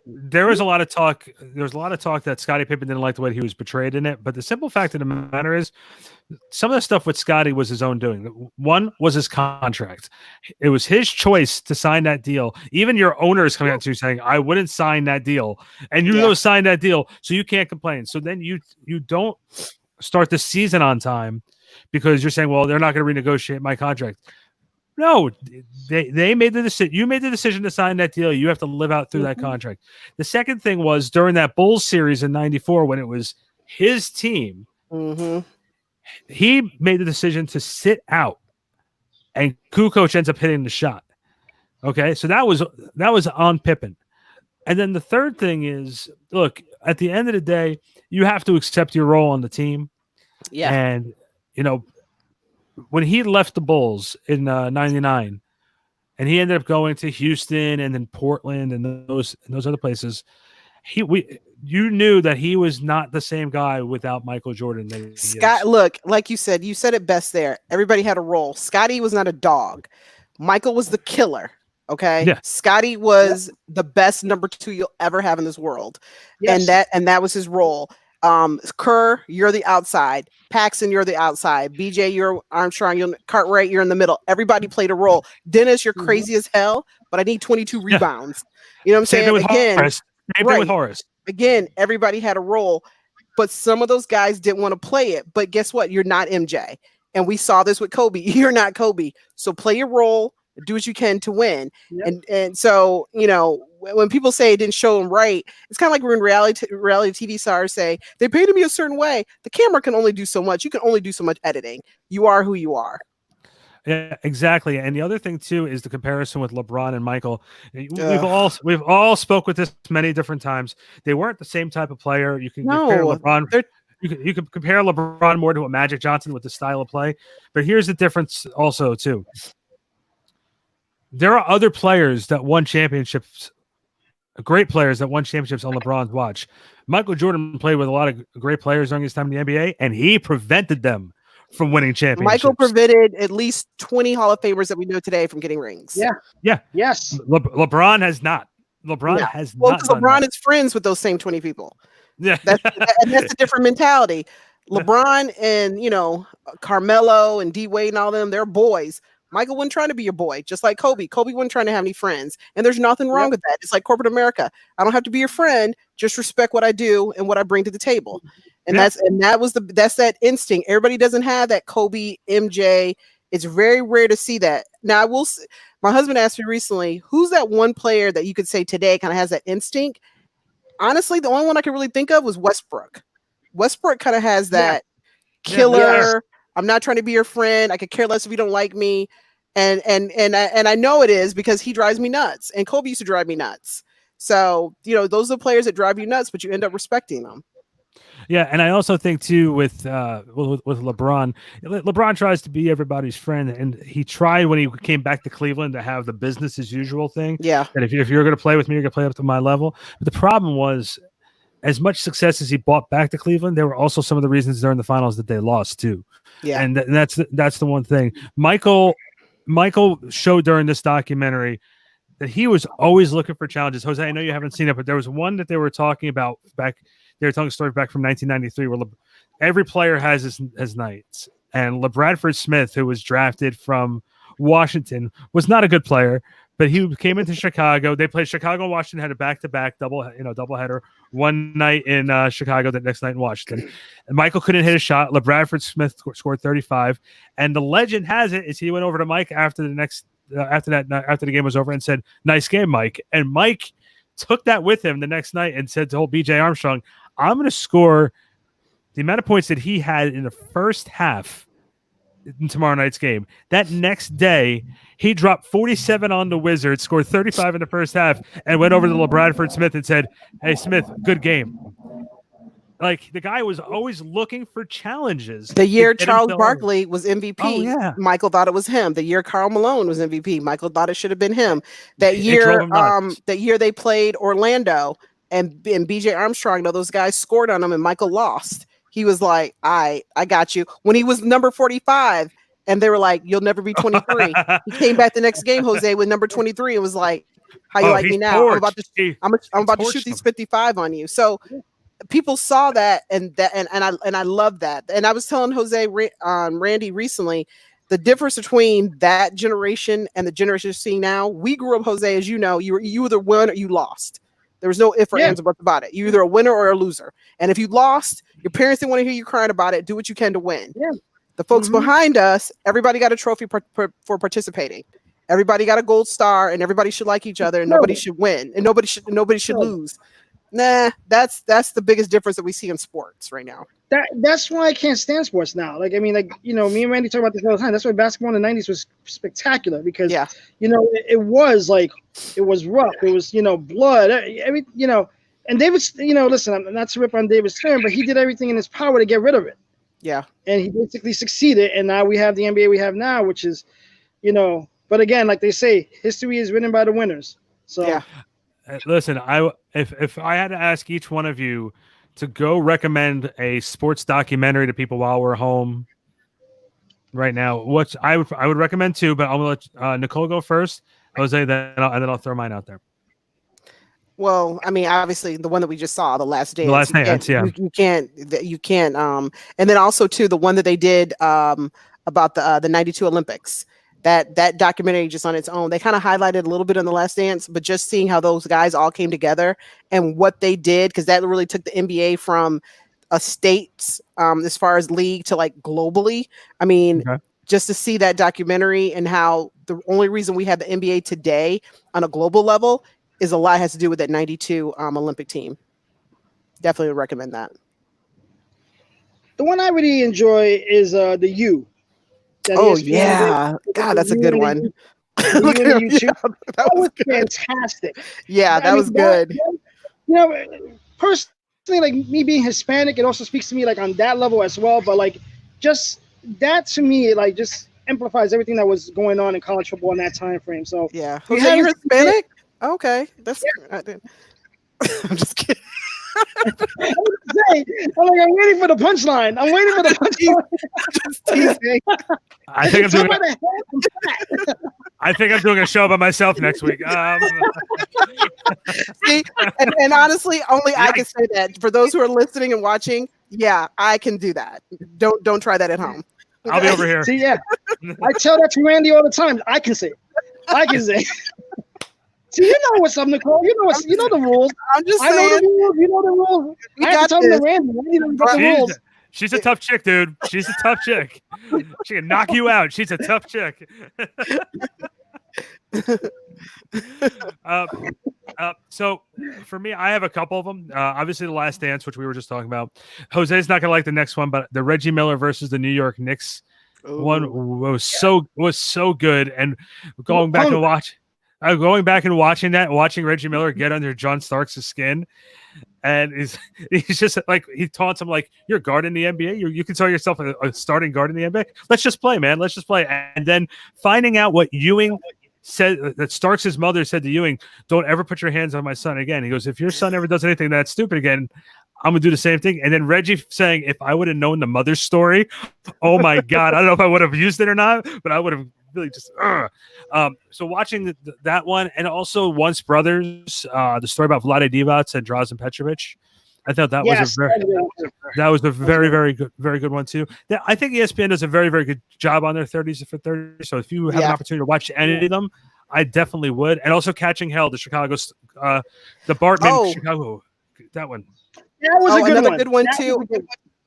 there was a lot of talk. There was a lot of talk that Scottie Pippen didn't like the way he was portrayed in it. But the simple fact of the matter is, some of the stuff with Scottie was his own doing. One was his contract. It was his choice to sign that deal. Even your owner is coming out to you saying, "I wouldn't sign that deal," and you sign that deal, so you can't complain. So then you don't start the season on time because you're saying, "Well, they're not going to renegotiate my contract." No, they made the decision. You made the decision to sign that deal. You have to live out through that contract. The second thing was during that Bulls series in '94 when it was his team, he made the decision to sit out, and Kukoc ends up hitting the shot. Okay, so that was on Pippen. And then the third thing is, look, at the end of the day, you have to accept your role on the team. Yeah, and when he left the Bulls in '99, and he ended up going to Houston and then Portland and those other places. You knew that he was not the same guy without Michael Jordan. Scott, look, like you said it best there. Everybody had a role. Scotty was not a dog. Michael was the killer. Okay. Yeah. Scotty was the best number 2 you'll ever have in this world. Yes. And that was his role. Kerr, you're the outside. Paxson, you're the outside. BJ, you're Armstrong, Cartwright, you're in the middle. Everybody played a role. Dennis, you're crazy as hell, but I need 22 rebounds. You know what I'm saying? Same thing with Horace. Again, everybody had a role, but some of those guys didn't want to play it. But guess what? You're not MJ. And we saw this with Kobe. You're not Kobe. So play your role, do what you can to win. Yep. And so, you know, when people say it didn't show them right, it's kind of like when reality TV stars say they painted me a certain way. The camera can only do so much. You can only do so much editing. You are who you are. Yeah, exactly. And the other thing too is the comparison with LeBron and Michael. We've all spoke with this many different times. They weren't the same type of player. You can compare LeBron. You can compare LeBron more to a Magic Johnson with the style of play. But here's the difference also too. There are other players that won championships, great players that won championships on LeBron's watch. Michael Jordan played with a lot of great players during his time in the NBA, and he prevented them from winning championships. Michael prevented at least 20 Hall of Famers that we know today from getting rings. Yeah. Yes. LeBron has not. Has well, not. Because LeBron is friends with those same 20 people. Yeah. That's a different mentality. LeBron and, you know, Carmelo and D Wade and all them, they're boys. Michael wasn't trying to be your boy, just like Kobe. Kobe wasn't trying to have any friends. And there's nothing wrong with that. It's like corporate America. I don't have to be your friend. Just respect what I do and what I bring to the table. And that's that instinct. Everybody doesn't have that Kobe, MJ. It's very rare to see that. Now, my husband asked me recently, who's that one player that you could say today kind of has that instinct? Honestly, the only one I could really think of was Westbrook. Westbrook kind of has that killer. I'm not trying to be your friend. I could care less if you don't like me. And I know it is because he drives me nuts. And Kobe used to drive me nuts. So, you know, those are the players that drive you nuts, but you end up respecting them. Yeah, and I also think too with LeBron, LeBron tries to be everybody's friend, and he tried when he came back to Cleveland to have the business as usual thing. Yeah, that if you're going to play with me, you're going to play up to my level. But the problem was, as much success as he brought back to Cleveland, there were also some of the reasons during the finals that they lost too. Yeah, and that's the one thing. Michael showed during this documentary that he was always looking for challenges. Jose, I know you haven't seen it, but there was one that they were talking about back. They were telling a story back from 1993 where every player has his nights. And LeBradford Smith, who was drafted from Washington, was not a good player, but he came into Chicago. They played Chicago and Washington, had a back-to-back doubleheader, one night in Chicago, the next night in Washington. And Michael couldn't hit a shot. LeBradford Smith scored 35. And the legend has it is he went over to Mike after the game was over and said, "Nice game, Mike." And Mike took that with him the next night and said to old BJ Armstrong, "I'm going to score the amount of points that he had in the first half in tomorrow night's game." That next day, he dropped 47 on the Wizards, scored 35 in the first half, and went over to LeBradford Smith and said, "Hey, Smith, good game." Like, the guy was always looking for challenges. The year Charles Barkley was MVP, Michael thought it was him. The year Karl Malone was MVP, Michael thought it should have been him. That year, they played Orlando and BJ Armstrong, those guys scored on him and Michael lost. He was like, I got you. When he was number 45 and they were like, "You'll never be 23. He came back the next game, Jose, with number 23 and was like, "How you like me now? I'm about to shoot these 55 on you." So people saw that and I love that. And I was telling Randy recently, the difference between that generation and the generation you're seeing now. We grew up, Jose, as you know, you either won or you lost. There was no if or ands or buts about it. You're either a winner or a loser. And if you lost, your parents didn't want to hear you crying about it. Do what you can to win. Yeah. The folks behind us, everybody got a trophy for participating. Everybody got a gold star, and everybody should like each other, and nobody should win, and nobody should lose. Nah, that's the biggest difference that we see in sports right now. That's why I can't stand sports now. Like, I mean, like, you know, me and Randy talk about this all the time. That's why basketball in the 90s was spectacular because, you know, it was like, it was rough. It was, you know, blood. You know, and David, you know, listen, I'm not to rip on David Stern, but he did everything in his power to get rid of it. Yeah. And he basically succeeded. And now we have the NBA we have now, which is, you know, But again, like they say, history is written by the winners. So Yeah. Listen, if I had to ask each one of you to go recommend a sports documentary to people while we're home right now, what I would recommend two, but I'm gonna let Nicole go first, Jose, then I'll throw mine out there. Well, I mean, obviously the one that we just saw, The Last Dance. The Last Dance, yeah. You can't. And then also too, the one that they did about the '92 Olympics. That documentary just on its own, they kind of highlighted a little bit on The Last Dance, but just seeing how those guys all came together and what they did, because that really took the NBA from a state as far as league to like globally. I mean, just to see that documentary and how the only reason we have the NBA today on a global level is a lot has to do with that '92 Olympic team. Definitely would recommend that. The one I really enjoy is the U. Oh yeah, God, that's a good one. That was fantastic. Yeah, that was good. You know, personally, like me being Hispanic, it also speaks to me like on that level as well. But like, just that to me, like, just amplifies everything that was going on in college football in that time frame. So yeah, Jose, you're Hispanic. Okay, that's. Yeah. I'm just kidding. I'm waiting for the punchline. I'm waiting for the punchline. Just teasing. I think I'm doing a show by myself next week. See, and honestly, only I can say that. For those who are listening and watching, yeah, I can do that. Don't try that at home. I'll be over here. See, yeah, I tell that to Randy all the time. I can say it. See, you know what's up, Nicole. You know the rules. I'm just saying. I know the rules. You know the rules. I have to tell them to Randy. Randy doesn't got the rules. She's a tough chick, dude. She's a tough chick. She can knock you out. She's a tough chick. So for me, I have a couple of them. Obviously, The Last Dance, which we were just talking about. Jose's not gonna like the next one, but the Reggie Miller versus the New York Knicks one was so good. And going back and watching Reggie Miller get under John Starks' skin, and he's just like, he taunts him like, "You're a guard in the NBA. You consider yourself a starting guard in the NBA. Let's just play, man. Let's just play." And then finding out what Ewing said, that Starks' mother said to Ewing, "Don't ever put your hands on my son again." He goes, "If your son ever does anything that's stupid again, I'm gonna do the same thing." And then Reggie saying, "If I would have known the mother's story, oh my God, I don't know if I would have used it or not, but I would have." Really just so watching that one, and also Once Brothers, the story about Vlade Divac and Drazen Petrovic. I thought that was a very good one too. I think ESPN does a very good job on their 30s for 30. So if you have an opportunity to watch any of them, I definitely would. And also Catching Hell, the Bartman Chicago, that one. That was another good one too.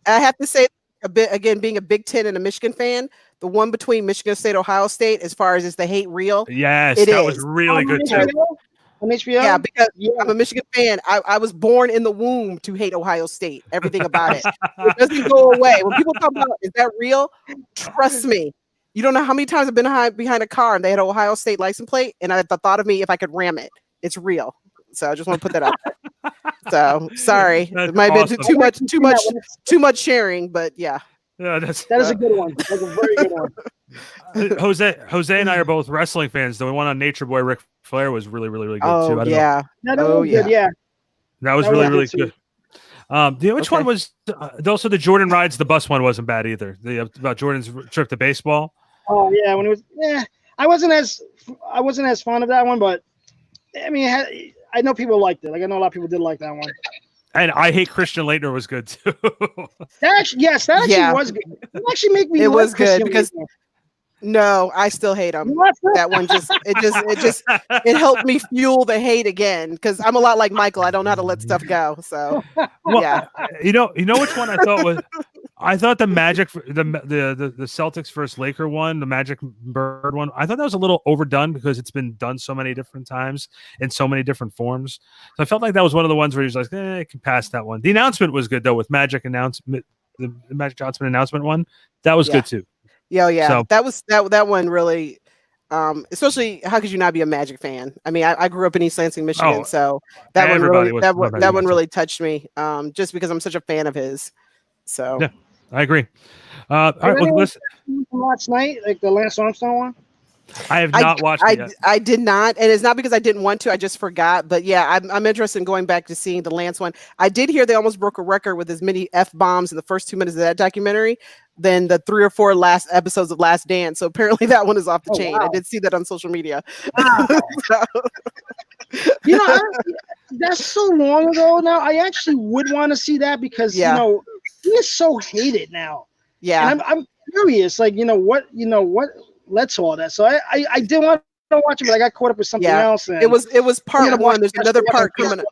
I have to say, a bit again, being a Big Ten and a Michigan fan, the one between Michigan State, Ohio State, as far as is the hate real? Yes, that was really good too. On HBO? Yeah, because I'm a Michigan fan. I was born in the womb to hate Ohio State. Everything about it. It doesn't go away. When people talk about, is that real? Trust me. You don't know how many times I've been behind a car and they had an Ohio State license plate, and I thought of me if I could ram it. It's real. So I just want to put that out there. So sorry, it might have been too much sharing, but yeah. Yeah, that is a good one. That's a very good one. Jose and I are both wrestling fans. The one on Nature Boy Ric Flair was really good too. Yeah. That was really good. Which one was also the Jordan rides the bus one wasn't bad either. About Jordan's trip to baseball. Oh yeah, when it was I wasn't as fond of that one, but I mean, I know people liked it. Like I know a lot of people did like that one. And I Hate Christian Laettner was good too. That actually was good. It actually made me. It was good Christian because Laettner. No, I still hate him. That one it helped me fuel the hate again because I'm a lot like Michael. I don't know how to let stuff go. So yeah, you know which one I thought was. I thought the Magic, the Celtics versus Laker one, the Magic Bird one. I thought that was a little overdone because it's been done so many different times in so many different forms. So I felt like that was one of the ones where he was like, I can pass that one. The announcement was good though with Magic announcement, the Magic Johnson announcement one. That was good too. Yeah. So, that one really. Especially, how could you not be a Magic fan? I mean, I grew up in East Lansing, Michigan, so that one really touched me. Just because I'm such a fan of his. So yeah, I agree. All right, well, listen. Last night, like the Lance Armstrong one. I have not watched it yet. I did not, and it's not because I didn't want to. I just forgot. But yeah, I'm interested in going back to seeing the Lance one. I did hear they almost broke a record with as many F-bombs in the first 2 minutes of that documentary than the 3 or 4 last episodes of Last Dance. So apparently that one is off the chain. Wow. I did see that on social media. Wow. That's so long ago now. I actually would want to see that because he is so hated now. Yeah, and I'm curious, like what led to all that. So I did want to watch it, but I got caught up with something else. And it was part one. There's another part coming up.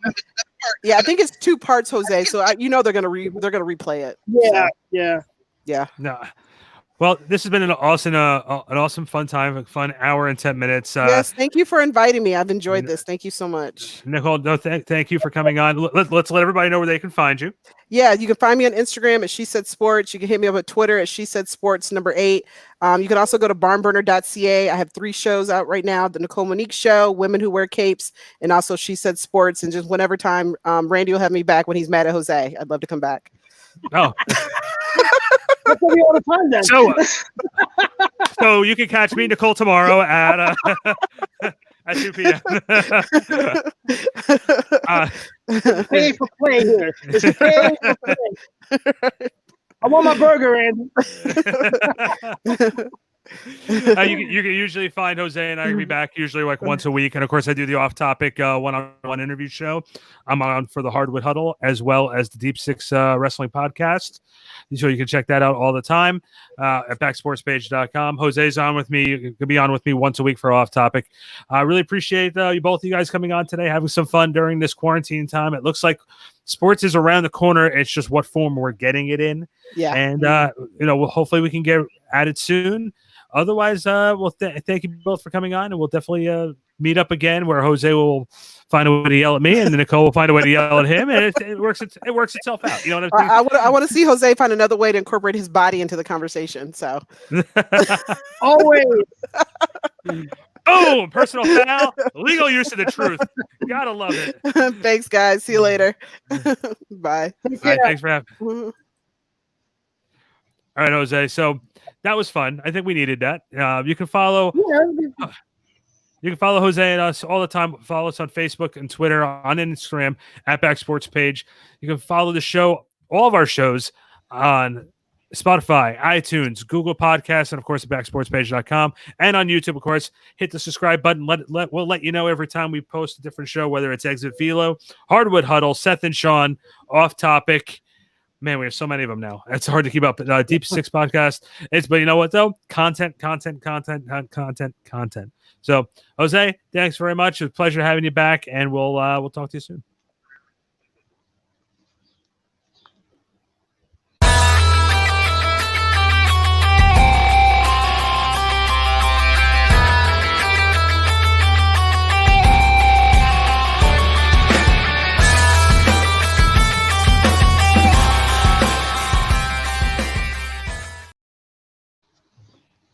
Yeah, I think it's 2 parts, Jose. So they're gonna replay it. Yeah. No. Well, this has been an awesome fun time, a fun hour and 10 minutes. Yes, thank you for inviting me. I've enjoyed this. Thank you so much. Nicole, thank you for coming on. Let's let everybody know where they can find you. Yeah, you can find me on Instagram at She Said Sports. You can hit me up at Twitter at She Said Sports 8. You can also go to barnburner.ca. I have 3 shows out right now: the Nicole Monique Show, Women Who Wear Capes, and also She Said Sports. And just whenever time, Randy will have me back when he's mad at Jose. I'd love to come back. Oh. All the time, then. So you can catch me, Nicole, tomorrow at 2 p.m. Pay for play here. It's pay for play. I want my burger, Andy. You can usually find Jose and I can be back usually like once a week, and of course I do the off-topic one-on-one interview show. I'm on for the Hardwood Huddle as well as the Deep Six Wrestling Podcast, so you can check that out all the time at backsportspage.com. Jose's on with me. You can be on with me once a week for off-topic. I really appreciate both of you guys coming on today, having some fun during this quarantine time. It looks like sports is around the corner. It's just what form we're getting it in. Yeah, and hopefully we can get at it soon. Otherwise, thank you both for coming on, and we'll definitely meet up again where Jose will find a way to yell at me, and then Nicole will find a way to yell at him, and it works itself out. You know what I'm saying? I want to see Jose find another way to incorporate his body into the conversation. So always. Oh, personal foul, legal use of the truth. Gotta love it. Thanks, guys. See you later. Bye. All right, thanks for having me. All right, Jose. So that was fun. I think we needed that. You can follow Jose and us all the time. Follow us on Facebook and Twitter, on Instagram at Backsports Page. You can follow the show, all of our shows, on Spotify, iTunes, Google Podcasts, and of course at backsportspage.com, and on YouTube. Of course, hit the subscribe button. We'll let you know every time we post a different show, whether it's Exit Velo, Hardwood Huddle, Seth and Sean, Off Topic. Man, we have so many of them now. It's hard to keep up. Deep Six Podcast. But you know what, though? Content. So, Jose, thanks very much. It was a pleasure having you back, and we'll talk to you soon.